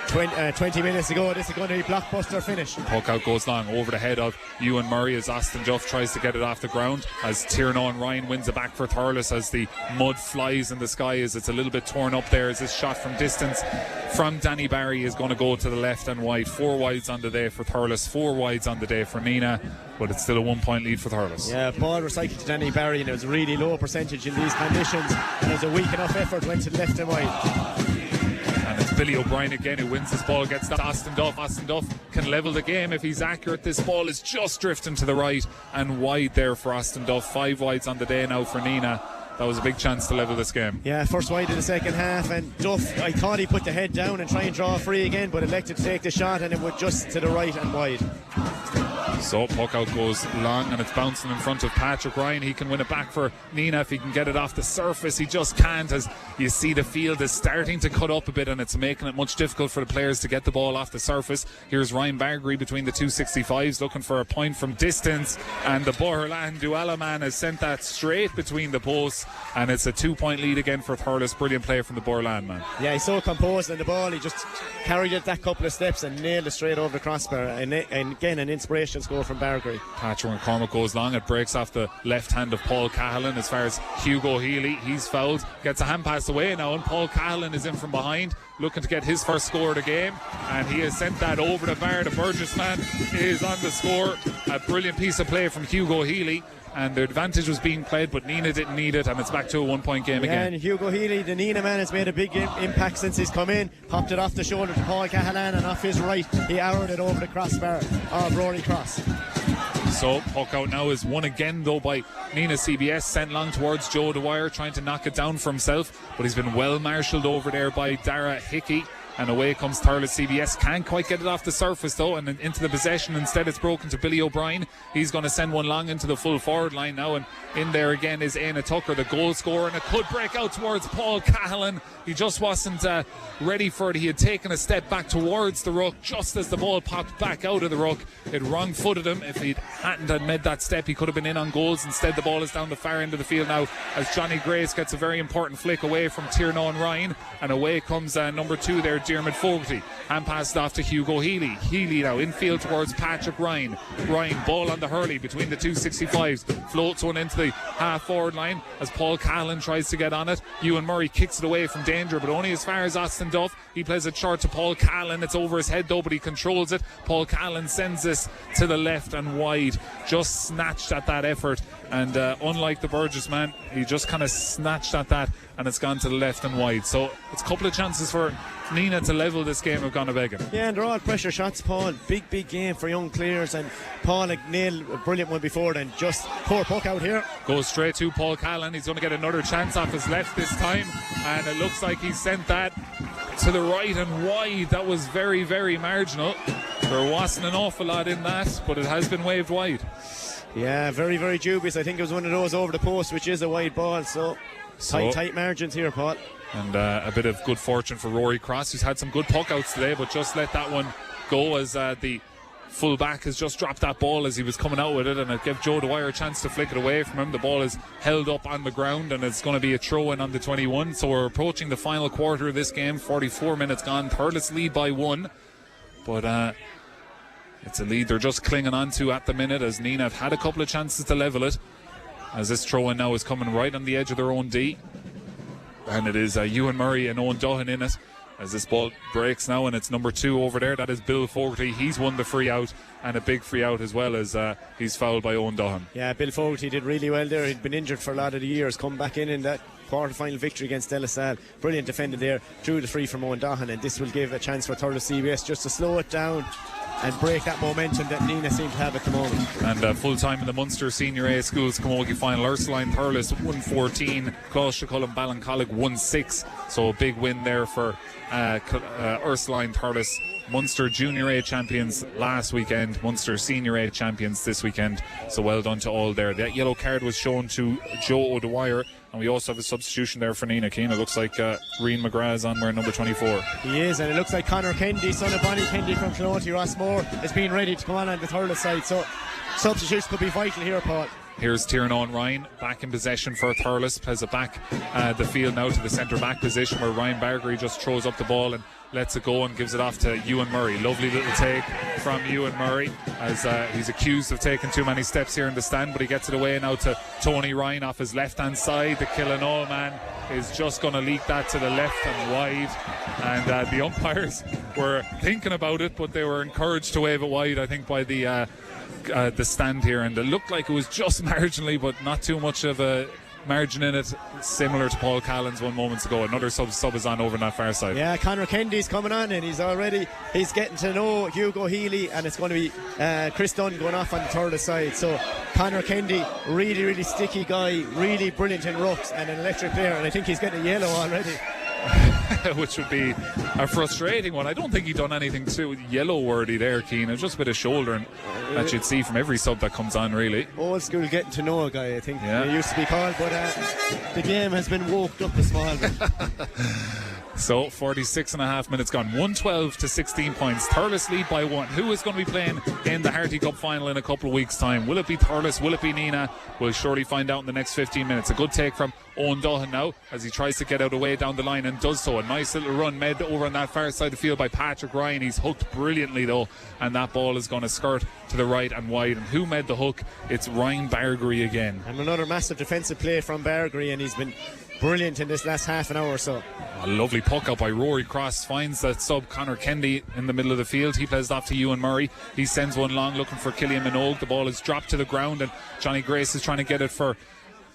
20 minutes ago, this is going to be a blockbuster finish. Puck out goes long over the head of Ewan Murray as Austin Duff tries to get it off the ground, as Tiernan Ryan wins it back for Thurles as the mud flies in the sky as it's a little bit torn up there, as this shot from distance from Danny Barry is going to go to the left and wide. 4 wides on the day for Thurles, 4 wides on the day for Nenagh, but it's still a 1 point lead for Thurles. Yeah, ball recycled to Danny Barry, and it was a really low percentage in these conditions, and it was a weak enough effort, went to the left and wide. And it's Billy O'Brien again who wins this ball, gets to Austin Duff. Austin Duff can level the game if he's accurate. This ball is just drifting to the right and wide there for Austin Duff. 5 wides on the day now for Nenagh. That was a big chance to level this game. Yeah, first wide in the second half, and Duff, I thought he put the head down and try and draw free again, but elected to take the shot, and it was just to the right and wide. So puck out goes long, and it's bouncing in front of Patrick Ryan. He can win it back for Nenagh if he can get it off the surface. He just can't, as you see the field is starting to cut up a bit, and it's making it much difficult for the players to get the ball off the surface. Here's Ryan Bargary between the 265s looking for a point from distance, and the Boherland Duala man has sent that straight between the posts, and it's a 2 point lead again for Thurles. Brilliant play from the Boherland man. Yeah, he's so composed in the ball, he just carried it that couple of steps and nailed it straight over the crossbar, and again an inspirational score from Bargary. Patrick McCormick goes long, it breaks off the left hand of Paul Cahallan. As far as Hugo Healy, he's fouled, gets a hand pass away now, and Paul Cahallan is in from behind looking to get his first score of the game, and he has sent that over the bar. The Burgess man is on the score. A brilliant piece of play from Hugo Healy, and the advantage was being played, but Nenagh didn't need it, and it's back to a 1 point game again. And Hugo Healy, the Nenagh man, has made a big impact since he's come in. Popped it off the shoulder to Paul Cahallan, and off his right he arrowed it over the crossbar of Rory Cross. So puck out now is won again though by Nenagh CBS, sent long towards Joe Dwyer, trying to knock it down for himself, but he's been well marshalled over there by Dara Hickey. And away comes Thurles CBS. Can't quite get it off the surface though, and into the possession. Instead it's broken to Billy O'Brien. He's going to send one long into the full forward line now, and in there again is Éanna Tucker, the goal scorer, and it could break out towards Paul Cahallan. He just wasn't ready for it. He had taken a step back towards the ruck just as the ball popped back out of the ruck. It wrong-footed him. If he hadn't had made that step, he could have been in on goals. Instead the ball is down the far end of the field now, as Johnny Grace gets a very important flick away from Tiernan Ryan, and away comes number 2 there, Dermot Fogarty. Hand passed off to Hugo Healy. Healy now infield towards Patrick Ryan. Ryan, ball on the hurley between the 265s, floats one into the half forward line as Paul Cahallan tries to get on it. Ewan Murray kicks it away from danger, but only as far as Austin Duff. He plays it short to Paul Cahallan. It's over his head though, but he controls it. Paul Cahallan sends this to the left and wide. Just snatched at that effort, and unlike the Burgess man, he just kind of snatched at that, and it's gone to the left and wide. So it's a couple of chances for Nenagh to level this game have gone a begging. Yeah, and they're all pressure shots, Paul. Big game for young Clears, and Paul nailed a brilliant one before then. Just poor puck out here. Goes straight to Paul Cahallan. He's going to get another chance off his left this time, and it looks like he sent that to the right and wide. That was very, very marginal. There wasn't an awful lot in that, but it has been waved wide. Yeah, very, very dubious. I think it was one of those over the post, which is a wide ball, so tight margins here, Paul. And a bit of good fortune for Rory Cross, who's had some good puck outs today, but just let that one go as the full back has just dropped that ball as he was coming out with it, and it gave Joe Dwyer a chance to flick it away from him. The ball is held up on the ground, and it's going to be a throw in on the 21. So we're approaching the final quarter of this game. 44 minutes gone. Thurles lead by 1, but it's a lead they're just clinging on to at the minute, as Nenagh have had a couple of chances to level it, as this throw in now is coming right on the edge of their own D. And it is Ewan Murray and Owen Dillon in it, as this ball breaks now, and it's number 2 over there. That is Bill Fogarty. He's won the free out, and a big free out as well, as he's fouled by Eoin Dillon. Yeah, Bill Fogarty did really well there. He'd been injured for a lot of the years, come back in that quarter-final victory against De La Salle. Brilliant defending there, drew the free from Eoin Dillon, and this will give a chance for Thurles CBS just to slow it down and break that momentum that Nenagh seem to have at the moment. And full time in the Munster Senior A Schools Camogie final. Ursuline Thurles 1-14, Closhtacullen Ballincollig 1-6. So a big win there for Ursuline Thurles. Munster Junior A champions last weekend, Munster Senior A champions this weekend. So well done to all there. That yellow card was shown to Joe O'Dwyer, and we also have a substitution there for Nenagh. Keane. It looks like Rian McGrath is on wearing number 24. He is, and it looks like Conor Kendi, son of Bonnie Kendi from Clonty Rossmore, has been ready to come on the Thurles side. So substitutes could be vital here, Paul. Here's Tiernan Ryan back in possession for Thurles. Plays it back the field now to the centre back position, where Ryan Bargery just throws up the ball and lets it go and gives it off to Ewan Murray. Lovely little take from Ewan Murray, as he's accused of taking too many steps here in the stand, but he gets it away now to Tony Ryan off his left hand side. The Killinall man is just going to leak that to the left and wide, and the umpires were thinking about it, but they were encouraged to wave it wide, I think, by the stand here, and it looked like it was just marginally, but not too much of a margin in it, similar to Paul Callan's one moments ago. Another sub is on over on that far side. Yeah, Conor Kendy's coming on, and he's getting to know Hugo Healy, and it's going to be Chris Dunn going off on the Thurles side. So Conor Kendy, really sticky guy, really brilliant in rucks, and an electric player, and I think he's getting a yellow already. Which would be a frustrating one. I don't think he'd done anything too yellow worthy there, Keane. It's just a bit of shouldering that you'd see from every sub that comes on, really. Old school getting to know a guy, I think it used to be called, but the game has been woked up a small bit. So 46.5 minutes gone, 112 to 16 points. Thurles lead by 1. Who is going to be playing in the Harty Cup final in a couple of weeks' time? Will it be Thurles? Will it be Nenagh? We'll surely find out in the next 15 minutes. A good take from Eoin Dillon now, as he tries to get out away down the line, and does so. A nice little run made over on that far side of the field by Patrick Ryan. He's hooked brilliantly though, and that ball is going to skirt to the right and wide. And who made the hook? It's Ryan Bargery again. And another massive defensive play from Bargery, and he's been brilliant in this last half an hour or so. A lovely puck out by Rory Cross, finds that sub Conor Kendi in the middle of the field. He plays it off to Ewan Murray. He sends one long looking for Killian Minogue. The ball is dropped to the ground, and Johnny Grace is trying to get it for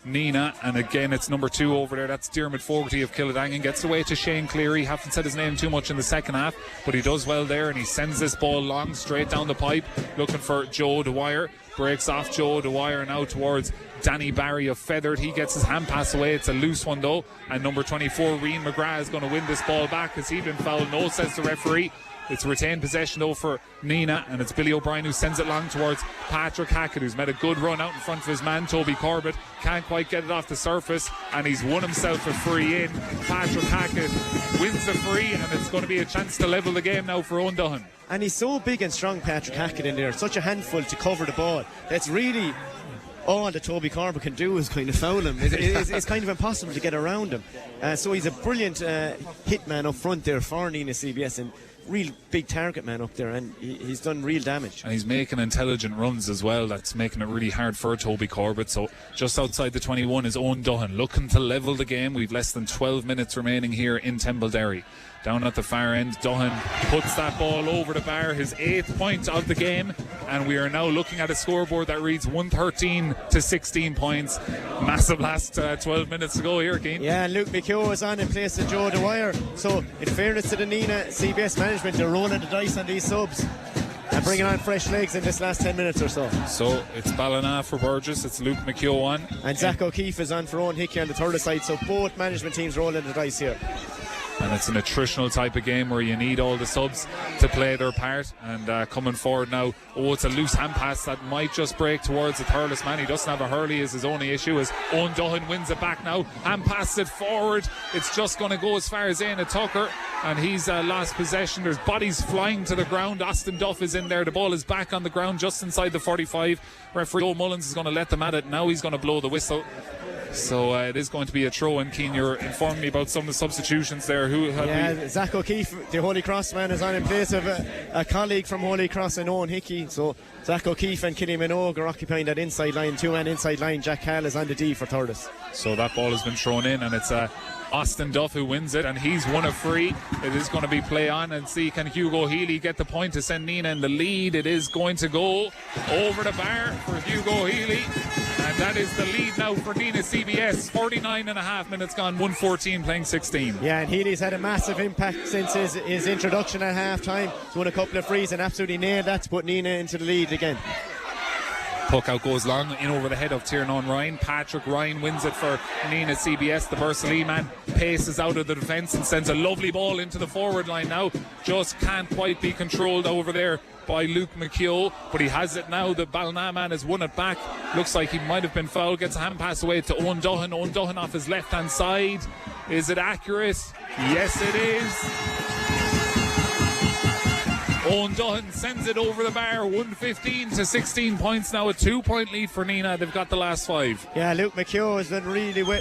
Nenagh, and again it's number 2 over there. That's Diarmuid Fogarty of Kildangan. Gets away to Shane Cleary. Haven't said his name too much in the second half, but he does well there, and he sends this ball long straight down the pipe looking for Joe Dwyer. Breaks off Joe Dwyer now towards Danny Barry of Feathered. He gets his hand pass away. It's a loose one though, and number 24 Rian McGrath is going to win this ball back. Has he been fouled? No, says the referee. It's retained possession though for Nenagh, and it's Billy O'Brien who sends it long towards Patrick Hackett, who's made a good run out in front of his man Toby Corbett. Can't quite get it off the surface, and he's won himself a free in. Patrick Hackett wins the free, and it's going to be a chance to level the game now for Eoin Dillon. And he's so big and strong, Patrick Hackett, in there. Such a handful to cover the ball. That's really all that Toby Corbett can do, is kind of foul him. It's kind of impossible to get around him. So he's a brilliant hitman up front there for Nenagh CBS, and real big target man up there, and he's done real damage. And he's making intelligent runs as well. That's making it really hard for Toby Corbett. So just outside the 21 is Eoin Dillon, looking to level the game. We've less than 12 minutes remaining here in Templederry. Down at the far end, Dillon puts that ball over the bar, his 8th point of the game, and we are now looking at a scoreboard that reads 113 to 16 points. Massive last 12 minutes to go here, Keane. Yeah, and Luke McHugh is on in place of Joe Dwyer. So in fairness to the Nenagh CBS management, they're rolling the dice on these subs and bringing on fresh legs in this last 10 minutes or so. So it's Ballina for Burgess, it's Luke McHugh on, and Zach O'Keefe is on for Owen Hickey on the Thurles side. So both management teams rolling the dice here. And it's an attritional type of game where you need all the subs to play their part. And coming forward now, it's a loose hand pass that might just break towards the Thurles man. He doesn't have a hurley, is his only issue, as Eoin Dillon wins it back now. Hand passes it forward. It's just going to go as far as Aina Tucker, and he's lost possession. There's bodies flying to the ground. Austin Duff is in there. The ball is back on the ground just inside the 45. Referee Joe Mullins is going to let them at it. Now he's going to blow the whistle. So it is going to be a throw. And Keane, you're informing me about some of the substitutions there. Who have Zach O'Keefe, the Holy Cross man, is on in place of a colleague from Holy Cross and Owen Hickey. So Zach O'Keefe and Kenny Minogue are occupying that inside line, 2-man inside line. Jack Hall is on the D for Thurles. So that ball has been thrown in, and it's Austin Duff who wins it, and he's won a free. It is going to be play on, and see can Hugo Healy get the point to send Nenagh in the lead. It is going to go over the bar for Hugo Healy, and that is the lead now for Nenagh CBS. 49.5 minutes gone, 1:14 playing 16. Yeah, and Healy's had a massive impact since his introduction at half time. He's won a couple of frees and absolutely nailed that to put Nenagh into the lead again. Puck out goes long in over the head of Tiernan Ryan. Patrick Ryan wins it for Nenagh CBS. The Bursalee man paces out of the defence and sends a lovely ball into the forward line now. Just can't quite be controlled over there by Luke McKeough, but he has it now. The Ballina man has won it back. Looks like he might have been fouled. Gets a hand pass away to Owen Duhan. Owen Duhan off his left hand side. Is it accurate? Yes, it is. Owen Duhan sends it over the bar. 1:15 to 16 points now. A 2-point lead for Nenagh. They've got the last 5. Yeah, Luke McKeough has done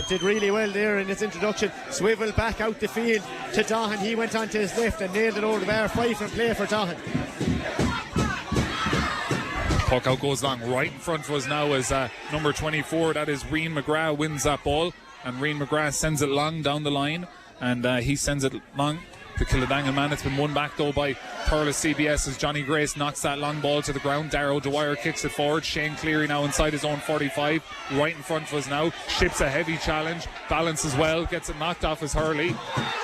did really well there in his introduction. Swiveled back out the field to Dahan. He went on to his left and nailed it over the bar. 5 from play for Dahan. Puck out goes long. Right in front of us now is number 24. That is Rian McGrath wins that ball. And Rian McGrath sends it long down the line. And he sends it long. The Killadangan man. It's been won back though by Thurles CBS as Johnny Grace knocks that long ball to the ground. Darrow Dwyer kicks it forward. Shane Cleary now inside his own 45, right in front of us now. Ships a heavy challenge, balances well, gets it knocked off his hurley,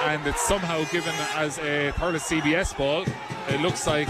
and it's somehow given as a Thurles CBS ball. It looks like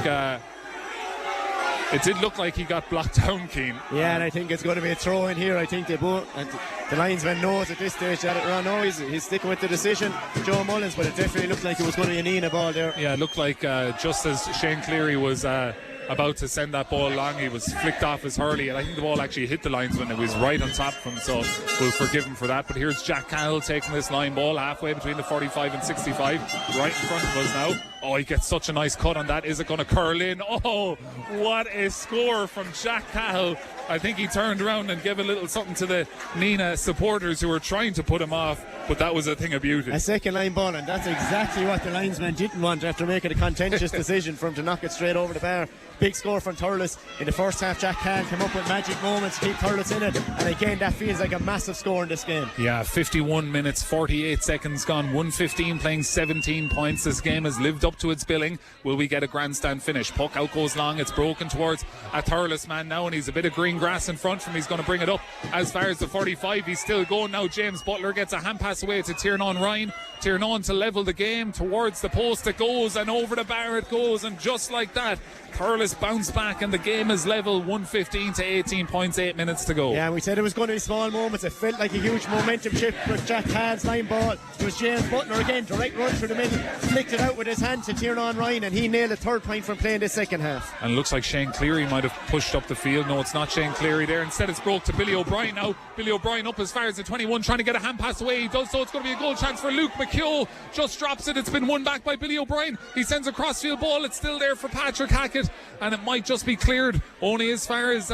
it did look like he got blocked down, Keane. Yeah, and I think it's going to be a throw in here. I think they both, and the linesman knows at this stage that it ran. No, he's sticking with the decision, Joe Mullins, but it definitely looked like it was going to be a Nenagh ball there. Yeah, it looked like just as Shane Cleary was about to send that ball long, he was flicked off his hurley, and I think the ball actually hit the linesman. It was right on top of him, so we'll forgive him for that. But here's Jack Cahill taking this line ball halfway between the 45 and 65, right in front of us now. Oh, he gets such a nice cut on that. Is it going to curl in? Oh, what a score from Jack Cahill. I think he turned around and gave a little something to the Nenagh supporters who were trying to put him off, but that was a thing of beauty. A second line ball, and that's exactly what the linesman didn't want after making a contentious decision for him to knock it straight over the bar. Big score from Thurles. In the first half, Jack Cahill came up with magic moments to keep Thurles in it, and again that feels like a massive score in this game. Yeah, 51 minutes 48 seconds gone, 1:15 playing 17 points. This game has lived up to its billing. Will we get a grandstand finish? Puck out goes long, it's broken towards a Thurles man now, and he's a bit of green grass in front from him. He's going to bring it up as far as the 45. He's still going now. James Butler gets a hand pass away to Tiernan Ryan. Tiernan to level the game. Towards the post it goes, and over the bar it goes, and just like that Thurles bounce back and the game is level. 1:15 to 18 points, 8 minutes to go. Yeah, we said it was going to be small moments. It felt like a huge momentum shift with Jack Cahill's line ball. It was James Butler again, direct run through the middle, flicked it out with his hand to Tiernan Ryan, and he nailed a 3rd point from playing this second half. And it looks like Shane Cleary might have pushed up the field. No, it's not Shane Cleary there. Instead it's broke to Billy O'Brien now. Billy O'Brien up as far as the 21, trying to get a hand pass away. He does so. It's going to be a goal chance for Luke McKeough. Just drops it. It's been won back by Billy O'Brien. He sends a crossfield ball. It's still there for Patrick Hackett, and it might just be cleared only as far as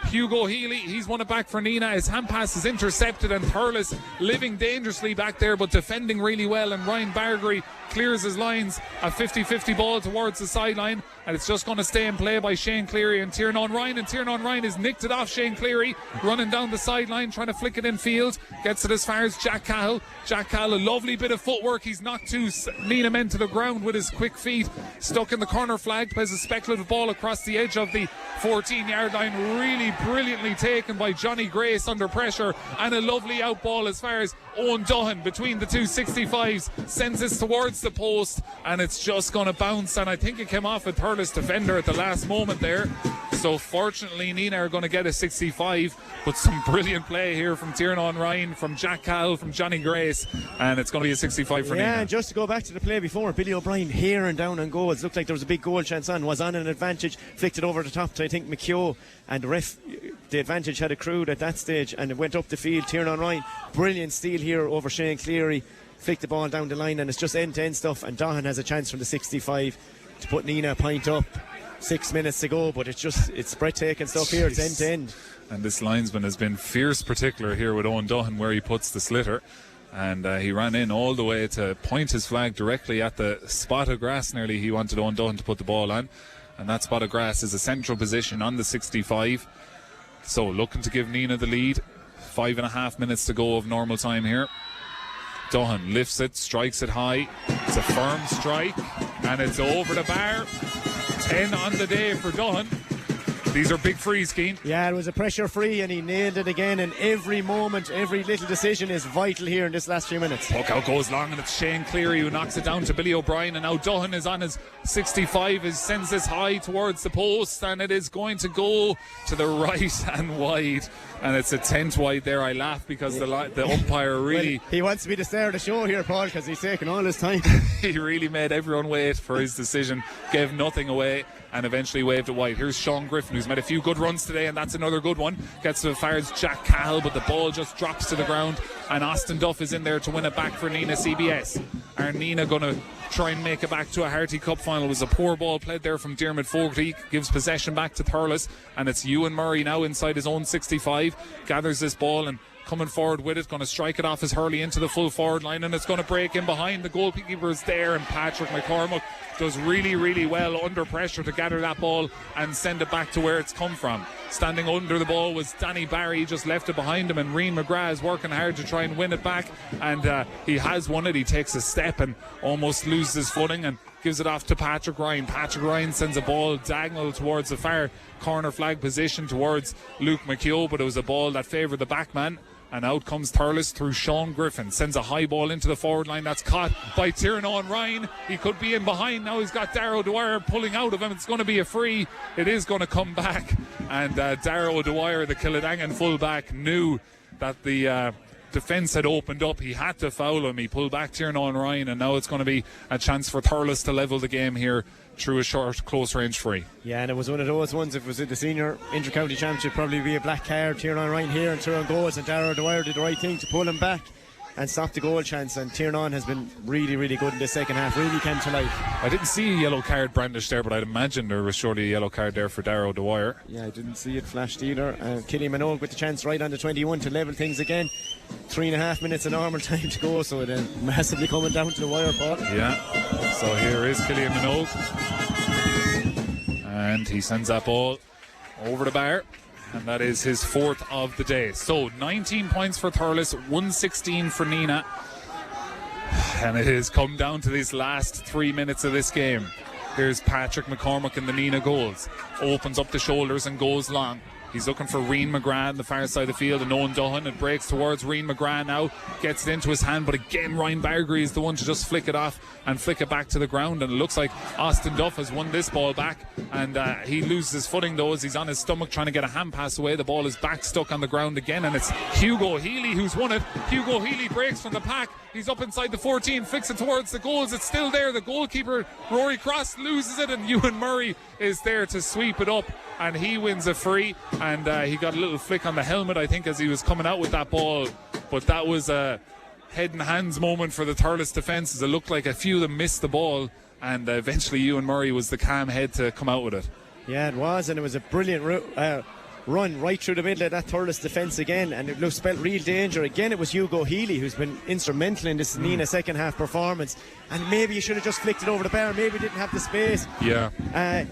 Hugo Healy. He's won it back for Nenagh. His hand pass is intercepted, and Thurles living dangerously back there but defending really well, and Ryan Bargery clears his lines. A 50-50 ball towards the sideline, and it's just going to stay in play by Shane Cleary and Tiernan Ryan, and Tiernan Ryan has nicked it off Shane Cleary, running down the sideline trying to flick it in field. Gets it as far as Jack Cahill. Jack Cahill, a lovely bit of footwork. He's knocked 2 Nenagh men to the ground with his quick feet. Stuck in the corner flag, plays a speculative ball across the edge of the 14-yard line. Really brilliantly taken by Johnny Grace under pressure, and a lovely out ball as far as Owen Duhan between the 2 65s sends this towards the post, and it's just going to bounce, and I think it came off a Thurles defender at the last moment there. So fortunately Nenagh are going to get a 65, but some brilliant play here from Tiernan Ryan, from Jack Cahill, from Johnny Grace, and it's going to be a 65 for Nenagh. Yeah, and just to go back to the play before, Billy O'Brien hearing down on goals, looked like there was a big goal chance on, was on an advantage, flicked it over the top to I think McKeough, and the ref, the advantage had accrued at that stage, and it went up the field. Tiernan Ryan, brilliant steal here over Shane Cleary, flicked the ball down the line, and it's just end-to-end stuff, and Dahan has a chance from the 65 to put Nenagh a point up. 6 minutes to go, but it's breathtaking stuff here. It's end to end. And this linesman has been fierce particular here with Eoin Dillon where he puts the slitter. And he ran in all the way to point his flag directly at the spot of grass nearly he wanted Eoin Dillon to put the ball on. And that spot of grass is a central position on the 65. So looking to give Nenagh the lead. 5.5 minutes to go of normal time here. Dillon lifts it, strikes it high. It's a firm strike, and it's over the bar. 10 on the day for Dillon. These are big frees, Keane. Yeah, it was a pressure free, and he nailed it again. And every moment, every little decision is vital here in this last few minutes. Puck out goes long, and it's Shane Cleary who knocks it down to Billy O'Brien. And now Dillon is on his 65, sends this high towards the post, and it is going to go to the right and wide. And it's a 10th wide there. I laugh because the umpire really... Well, he wants to be the star of the show here, Paul, because he's taking all his time. He really made everyone wait for his decision, gave nothing away, and eventually waved it wide. Here's Sean Griffin, who's made a few good runs today, and that's another good one. Gets to as far as Jack Cahill, but the ball just drops to the ground, and Austin Duff is in there to win it back for Nenagh CBS. Are Nenagh going to try and make it back to a Harty Cup final? It was a poor ball played there from Diarmuid Fogarty, gives possession back to Thurles, and it's Ewan Murray now inside his own 65, gathers this ball and coming forward with it, going to strike it off as Hurley into the full forward line, and it's going to break in behind. The goalkeeper is there, and Patrick McCormack does really, really well under pressure to gather that ball and send it back to where it's come from. Standing under the ball was Danny Barry, just left it behind him, and Rian McGrath is working hard to try and win it back, and he has won it. He takes a step and almost loses his footing and gives it off to Patrick Ryan. Patrick Ryan sends a ball diagonal towards the far corner flag position towards Luke McKeough, but it was a ball that favoured the back man. And out comes Thurles through Sean Griffin. Sends a high ball into the forward line. That's caught by Tiernan Ryan. He could be in behind. Now he's got Darragh Dwyer pulling out of him. It's going to be a free. It is going to come back. And Darragh Dwyer, the Kildangan fullback, knew that the defence had opened up. He had to foul him. He pulled back Tiernan Ryan. And now it's going to be a chance for Thurles to level the game here through a short, close-range free. Yeah, and it was one of those ones, if it was in the senior inter-county championship, probably be a black card. Tiernan Ryan here and Tyrone goes, and Darragh Dwyer did the right thing to pull him back and stop the goal chance. And Tiernan has been really, really good in the second half, really came to life. I didn't see a yellow card brandished there, but I'd imagine there was surely a yellow card there for Darragh Dwyer. Yeah, I didn't see it flashed either. Killian Minogue with the chance right on the 21 to level things again. 3.5 minutes of normal time to go, so it massively coming down to the wire, Paul. Yeah, so here is Killian Minogue, and he sends that ball over the bar, and that is his 4th of the day. So 19 points for Thurles, 116 for Nenagh, and it has come down to these last 3 minutes of this game. Here's Patrick McCormack in the Nenagh goals, opens up the shoulders and goes long. He's looking for Rian McGrath on the far side of the field, and Eoin Dillon. It breaks towards Rian McGrath now, gets it into his hand, but again Ryan Bargary is the one to just flick it off and flick it back to the ground, and it looks like Austin Duff has won this ball back, and he loses his footing though as he's on his stomach trying to get a hand pass away. The ball is back stuck on the ground again, and it's Hugo Healy who's won it. Hugo Healy breaks from the pack, he's up inside the 14, flicks it towards the goals, it's still there. The goalkeeper Rory Cross loses it, and Ewan Murray is there to sweep it up, and he wins a free, and he got a little flick on the helmet I think as he was coming out with that ball, but that was a head and hands moment for the Thurles defence as it looked like a few of them missed the ball, and eventually Ewan Murray was the calm head to come out with it. Yeah, it was, and it was a brilliant run right through the middle of that Thurles defence again, and it spelled real danger. Again, it was Hugo Healy who's been instrumental in this Nenagh second half performance, and maybe you should have just flicked it over the bar, maybe didn't have the space. Yeah.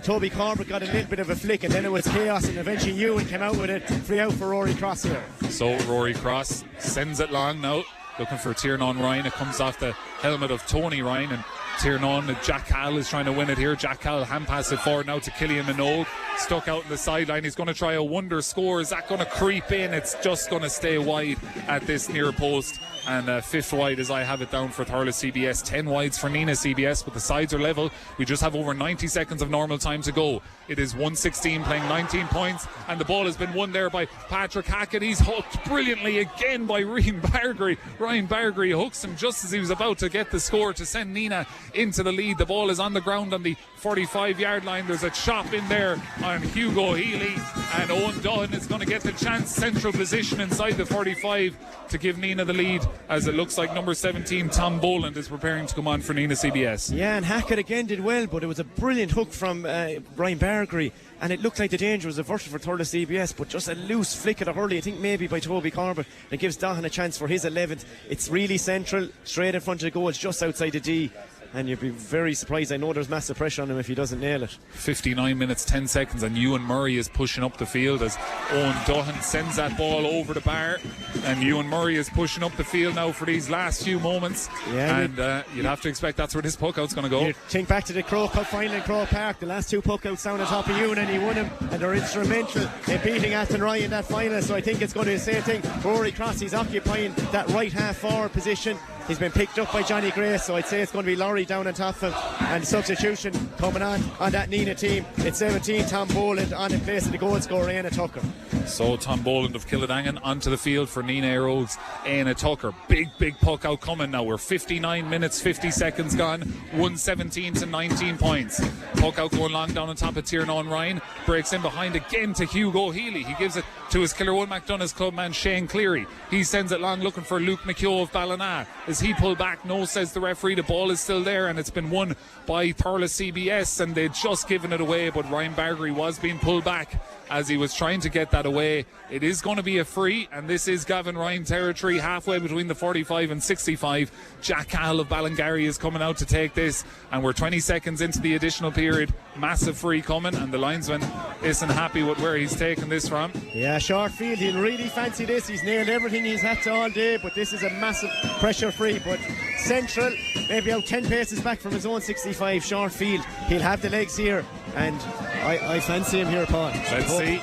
Toby Corbett got a little bit of a flick, and then it was chaos, and eventually Ewan came out with it. Free out for Rory Cross here. So Rory Cross sends it long now, looking for Tiernan Ryan. It comes off the helmet of Tony Ryan, and Tiernan, Jack Cahill is trying to win it here. Jack Cahill hand pass it forward now to Killian Minogue, stuck out in the sideline. He's going to try a wonder score. Is that going to creep in? It's just going to stay wide at this near post, and 5th wide as I have it down for Thurles CBS. 10 wides for Nenagh CBS, but the sides are level. We just have over 90 seconds of normal time to go. It is 116 playing 19 points, and the ball has been won there by Patrick Hackett. He's hooked brilliantly again by Ryan Bargary. Ryan Bargary hooks him just as he was about to get the score to send Nenagh into the lead. The ball is on the ground on the 45-yard line. There's a chop in there on Hugo Healy, and Eoin Dillon is going to get the chance, central position inside the 45 to give Nenagh the lead, as it looks like number 17 Tom Boland is preparing to come on for Nenagh CBS. Yeah, and Hackett again did well, but it was a brilliant hook from Ryan Bargary Bargary, and it looked like the danger was averted for Thurles CBS, but just a loose flick of the hurley, I think maybe by Toby Corbett, that gives Dahan a chance for his 11th. It's really central, straight in front of the goal. It's just outside the D, and you'd be very surprised. I know there's massive pressure on him if he doesn't nail it. 59 minutes 10 seconds, and Ewan Murray is pushing up the field as Owen Duhan sends that ball over the bar, and Ewan Murray is pushing up the field now for these last few moments. And you'd have to expect that's where this puck out's going to go. You think back to the Crow Cup final in Crow Park, the last two puck outs down on top of Ewan, and he won them, and they're instrumental in beating Aston Ryan in that final. So I think it's going to be the same thing. Rory Cross, he's occupying that right half forward position. He's been picked up by Johnny Gray, so I'd say it's going to be Laurie down on top of him. And substitution coming on that Nenagh team. It's 17, Tom Boland on in place of the goal scorer, Aina Tucker. So Tom Boland of Killadangan onto the field for Nenagh Roads, Aina Tucker. Big puck out coming now. We're 59 minutes 50 seconds gone, 117 to 19 points. Puck out going long down on top of Tiernan Ryan, breaks in behind again to Hugo Healy. He gives it to his Killerone McDonough's clubman Shane Cleary. He sends it long looking for Luke McHugh of Ballina. Is he pulled back? No, says the referee. The ball is still there, and it's been won by Thurles CBS, and they'd just given it away, but Ryan Bargary was being pulled back as he was trying to get that away. It is going to be a free, and this is Gavin Ryan territory, halfway between the 45 and 65. Jack Cahill of Ballingarry is coming out to take this, and we're 20 seconds into the additional period. Massive free coming, and the linesman isn't happy with where he's taken this from. Yeah, short field, he'll really fancy this. He's nailed everything he's had to all day, but this is a massive pressure free. But central, maybe out 10 paces back from his own 65, short field. He'll have the legs here, and I fancy him here, Paul. Let's see.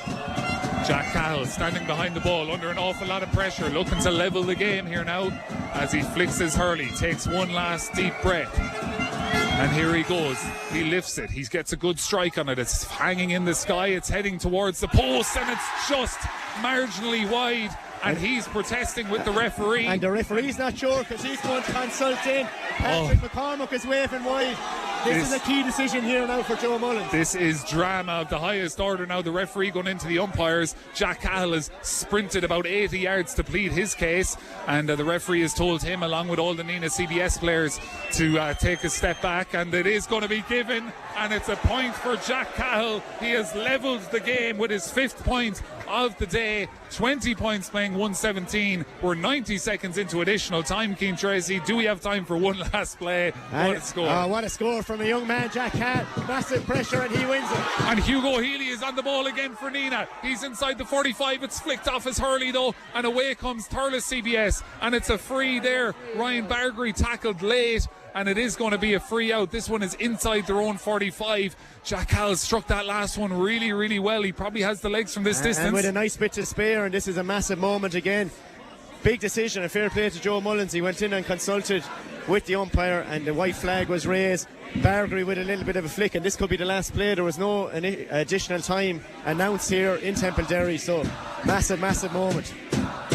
Jack Cahill standing behind the ball under an awful lot of pressure, looking to level the game here now as he flicks his hurley, takes one last deep breath, and here he goes. He lifts it, he gets a good strike on it, it's hanging in the sky, it's heading towards the post, and it's just marginally wide, and he's protesting with the referee. And the referee's not sure because he's going to consult in. Patrick McCormack is waving wide. This is a key decision here now for Joe Mullins. This is drama of the highest order now. The referee going into the umpires. Jack Cahill has sprinted about 80 yards to plead his case, and the referee has told him, along with all the Nenagh CBS players, to take a step back, and it is going to be given, and it's a point for Jack Cahill. He has levelled the game with his 5th point of the day. 20 points playing 117. We're 90 seconds into additional time. Cian Treacy, do we have time for one last play? What a score. What a score from a young man, Jack Cahill. Massive pressure, and he wins it. And Hugo Healy is on the ball again for Nenagh. He's inside the 45. It's flicked off his hurley though, and away comes Thurles CBS, and it's a free there. Ryan Bargary tackled late, and it is going to be a free out. This one is inside their own 45. Jack Cahill struck that last one really well. He probably has the legs from this distance. And with a nice bit to spare, and this is a massive moment again. Big decision, a fair play to Joe Mullins. He went in and consulted with the umpire, and the white flag was raised. Bargary with a little bit of a flick, and this could be the last play. There was no additional time announced here in Templederry, so massive moment.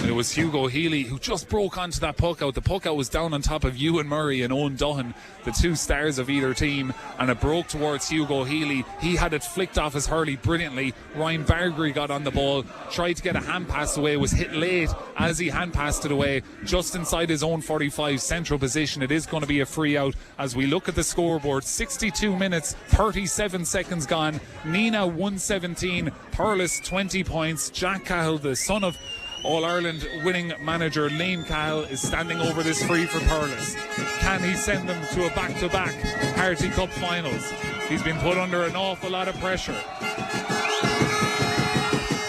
It was Hugo Healy who just broke onto that puck out. The puck out was down on top of Ewan Murray and Owen Duhan, the two stars of either team, and it broke towards Hugo Healy. He had it flicked off his hurley brilliantly. Ryan Bargary got on the ball, tried to get a hand pass away, was hit late as he hand passed it away, just inside his own 45 central position. It is going to be a free out as we look at the scoreboard. 62 minutes 37 seconds gone. Nenagh 117, Thurles 20 points. Jack Cahill, the son of All-Ireland winning manager Liam Cahill, is standing over this free for Thurles. Can he send them to a back-to-back Harty Cup finals? He's been put under an awful lot of pressure.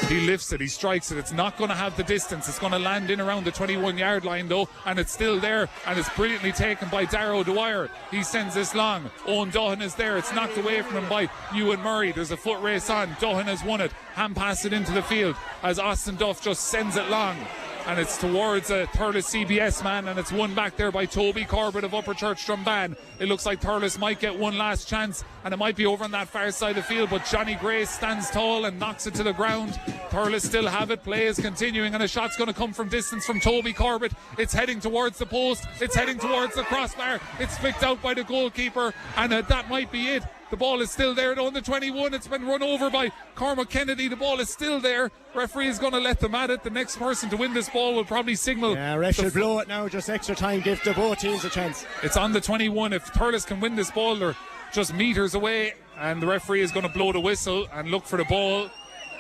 He lifts it, he strikes it, it's not going to have the distance, it's going to land in around the 21-yard line though, and it's still there, and it's brilliantly taken by Darrow Dwyer. He sends this long, Owen Duhan is there, it's knocked away from him by Ewan Murray. There's a foot race on, Duhan has won it, hand passed it into the field as Austin Duff just sends it long, and it's towards a Thurles CBS man, and it's won back there by Toby Corbett of Upper Church Drumban. It looks like Thurles might get one last chance, and it might be over on that far side of the field, but Johnny Gray stands tall and knocks it to the ground. Thurles still have it, play is continuing, and a shot's going to come from distance from Toby Corbett. It's heading towards the post, it's heading towards the crossbar, it's flicked out by the goalkeeper, and that might be it. The ball is still there on the 21. It's been run over by Cormac Kennedy. The ball is still there. Referee is going to let them at it. The next person to win this ball will probably signal. Yeah, ref should blow it now. Just extra time. Give the both teams a chance. It's on the 21. If Thurles can win this ball, they're just meters away. and the referee is going to blow the whistle and look for the ball.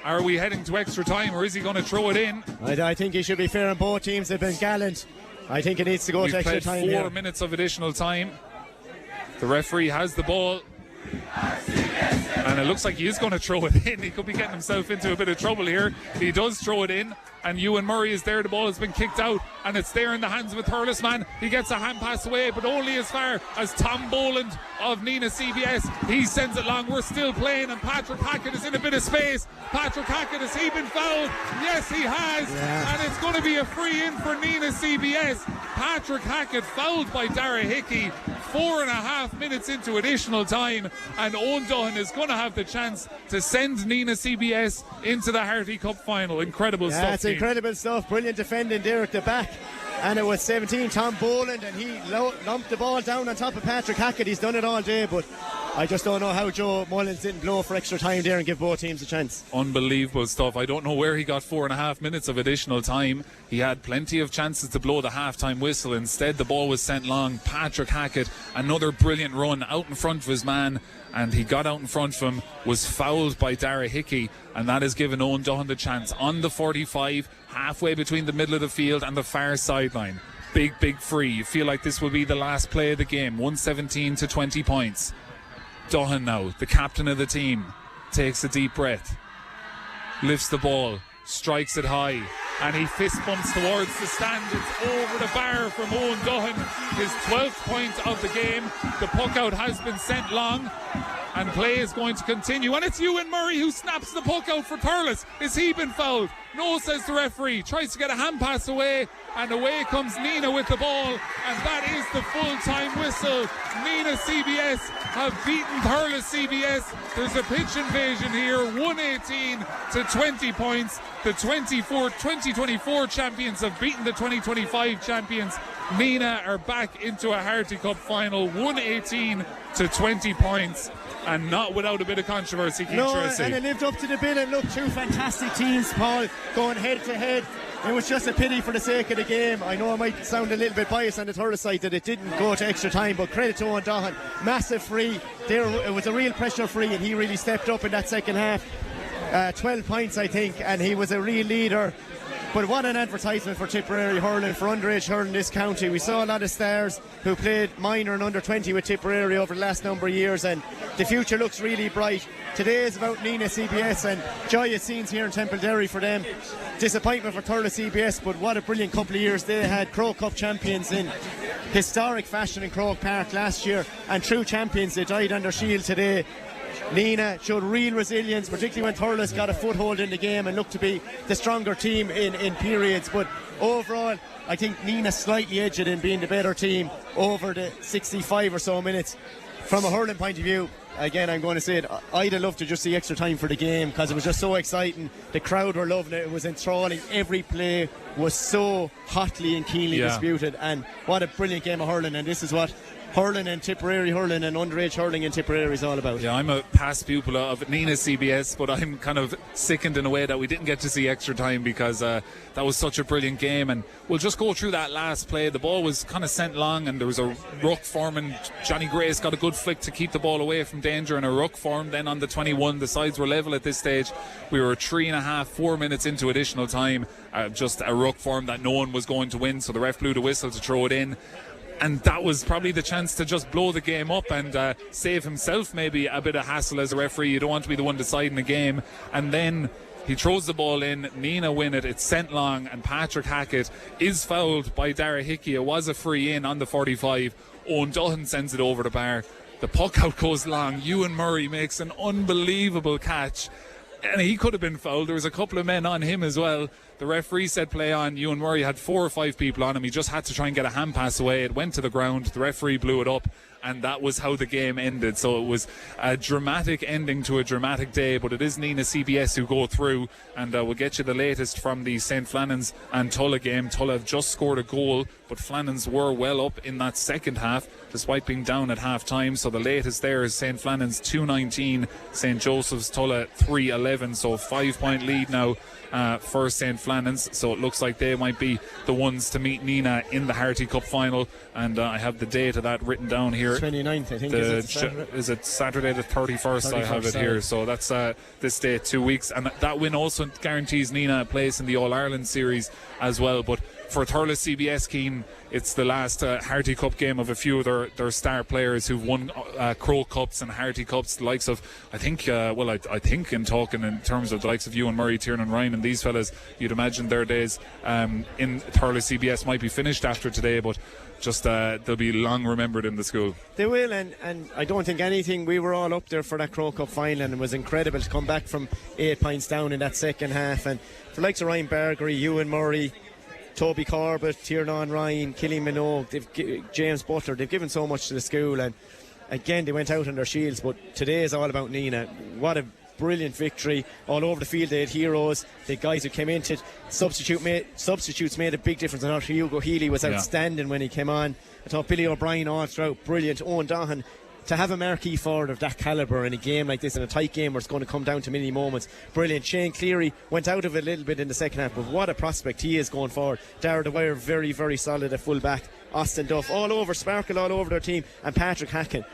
Are we heading to extra time, or is he going to throw it in? I think he should be fair on both teams. They've been gallant. I think it needs to go to extra time. We've played 4 minutes of additional time. The referee has the ball, and it looks like he is going to throw it in. He could be getting himself into a bit of trouble here. He does throw it in, and Ewan Murray is there. The ball has been kicked out, and it's there in the hands of a Thurles man. He gets a hand pass away, but only as far as Tom Boland of Nenagh CBS. He sends it long. We're still playing, and Patrick Hackett is in a bit of space. Patrick Hackett, has he been fouled? Yes, he has. Yeah. And it's going to be a free in for Nenagh CBS. Patrick Hackett fouled by Dara Hickey. 4.5 minutes into additional time, and Eoin Dillon is going to have the chance to send Nenagh CBS into the Harty Cup final. Incredible stuff. That's incredible stuff. Brilliant defending there at the back. And it was 17, Tom Boland, and he lumped the ball down on top of Patrick Hackett. He's done it all day, but I just don't know how Joe Mullins didn't blow for extra time there and give both teams a chance. Unbelievable stuff. I don't know where he got 4.5 minutes of additional time. He had plenty of chances to blow the half-time whistle. Instead, the ball was sent long. Patrick Hackett, another brilliant run out in front of his man, and he got out in front of him, was fouled by Dara Hickey, and that has given Eoin Dillon the chance on the 45, halfway between the middle of the field and the far sideline. Big free. You feel like this will be the last play of the game. 117 to 20 points. Dillon now, the captain of the team, takes a deep breath, lifts the ball, strikes it high, and he fist bumps towards the stand. It's over the bar from Eoin Dillon, his 12th point of the game. The puck out has been sent long, and play is going to continue, and it's Ewan Murray who snaps the puck out for Thurles. Has he been fouled? No, says the referee. Tries to get a hand pass away, and away comes Nenagh with the ball, and that is the full-time whistle. Nenagh CBS have beaten Thurles CBS. There's a pitch invasion here, 118 to 20 points. The 2024 champions have beaten the 2025 champions. Nenagh are back into a Harty Cup final, 118 to 20 points. And not without a bit of controversy, Cian Treacy. And it lived up to the bill, and look, two fantastic teams, Paul, going head to head. It was just a pity for the sake of the game. I know I might sound a little bit biased on the Thurles side that it didn't go to extra time, but credit to Eoin Dillon. Massive free. It was a real pressure free, and he really stepped up in that second half. 12 points, I think, and he was a real leader. But what an advertisement for Tipperary hurling, for underage hurling in this county. We saw a lot of stars who played minor and under 20 with Tipperary over the last number of years, and the future looks really bright. Today is about Nenagh CBS, and joyous scenes here in Templederry for them. Disappointment for Thurles CBS, but what a brilliant couple of years they had. Croke Cup champions in historic fashion in Croke Park last year, and true champions. They died under shield today. Nenagh showed real resilience, particularly when Thurles got a foothold in the game and looked to be the stronger team in periods. But overall, I think Nenagh slightly edged it in being the better team over the 65 or so minutes. From a hurling point of view, again, I'm going to say it, I'd have loved to just see extra time for the game, because it was just so exciting. The crowd were loving it. It was enthralling. Every play was so hotly and keenly disputed, and what a brilliant game of hurling. And this is what hurling and Tipperary hurling and underage hurling in Tipperary is all about. Yeah, I'm a past pupil of Nenagh CBS, but I'm kind of sickened in a way that we didn't get to see extra time, because that was such a brilliant game. And we'll just go through that last play. The ball was kind of sent long, and there was a ruck form, and Johnny Grace got a good flick to keep the ball away from danger, and a ruck form. Then on the 21, the sides were level at this stage. We were 4 minutes into additional time. Just a ruck form that no one was going to win, so the ref blew the whistle to throw it in. And that was probably the chance to just blow the game up and save himself maybe a bit of hassle as a referee. You don't want to be the one deciding the game. And then he throws the ball in, Nenagh win it, it's sent long, and Patrick Hackett is fouled by Dara Hickey. It was a free in on the 45. Eoin Dillon sends it over the bar. The puck out goes long. Ewan Murray makes an unbelievable catch, and he could have been fouled. There was a couple of men on him as well. The referee said play on. Ewan Murray had 4 or 5 people on him. He just had to try and get a hand pass away. It went to the ground. The referee blew it up, and that was how the game ended. So it was a dramatic ending to a dramatic day, but it is Nenagh CBS who go through, and we'll get you the latest from the St. Flannans and Tulla game. Tulla have just scored a goal, but Flannans were well up in that second half despite being down at half time. So the latest there is St. Flannans 2-19, St. Joseph's Tulla 3-11. So 5-point lead now for St. Flannans. So it looks like they might be the ones to meet Nenagh in the Harty Cup final, and I have the date of that written down here. here. 29th, I think. Is it Saturday the 31st? I have it here. So that's this day, 2 weeks. And that win also guarantees Nenagh a place in the All-Ireland series as well. But for Thurles CBS, Keane, it's the last Harty Cup game of a few of their star players who've won Crow Cups and Harty Cups, the likes of, I think in talking in terms of the likes of Ewan Murray, Tiernan Ryan and these fellas, you'd imagine their days in Thurles CBS might be finished after today, but just they'll be long remembered in the school. They will, and I don't think anything. We were all up there for that Crow Cup final, and it was incredible to come back from 8 points down in that second half. And for likes of Ryan Bargery, Ewan Murray, Toby Corbett, Tiernan Ryan, Killian Minogue, James Butler, they've given so much to the school, and again they went out on their shields. But today is all about Nenagh. What a brilliant victory all over the field. They had heroes, the guys who came into substitutes made a big difference. I thought Hugo Healy was outstanding when he came on. I thought Billy O'Brien all throughout brilliant. Owen Dahan, to have a marquee forward of that calibre in a game like this, in a tight game where it's going to come down to many moments, brilliant. Shane Cleary went out of it a little bit in the second half, but what a prospect he is going forward. Darragh Dwyer, very, very solid at full back. Austin Duff all over, Sparkle all over their team, and Patrick Hacken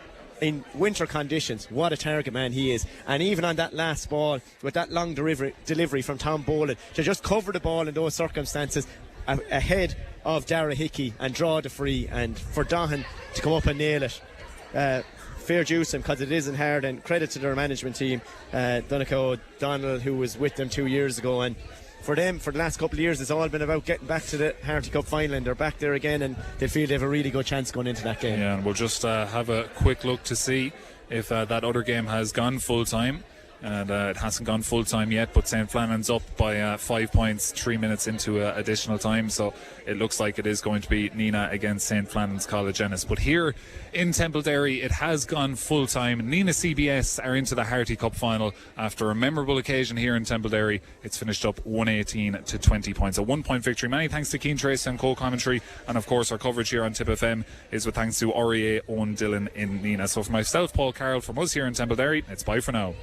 in winter conditions, what a target man he is. And even on that last ball, with that long delivery from Tom Boland, to just cover the ball in those circumstances ahead of Dara Hickey and draw the free, and for Dahan to come up and nail it, fair dues to him, because it isn't hard, and credit to their management team, Donncha O'Donnell, who was with them 2 years ago. And for them, for the last couple of years, it's all been about getting back to the Harty Cup final, and they're back there again, and they feel they have a really good chance going into that game. Yeah, and we'll just have a quick look to see if that other game has gone full time. And it hasn't gone full time yet, but St. Flannan's up by 5 points 3 minutes into additional time, so it looks like it is going to be Nenagh against St. Flannan's College Ennis. But here in Templederry, it has gone full time. Nenagh CBS are into the Harty Cup final after a memorable occasion here in Templederry. It's finished up 118 to 20 points, a 1 point victory. Many thanks to Cian Treacy and co-commentary, and of course our coverage here on Tipp FM is with thanks to REA Eoin Dillon in Nenagh. So for myself, Paul Carroll, from us here in Templederry, it's bye for now.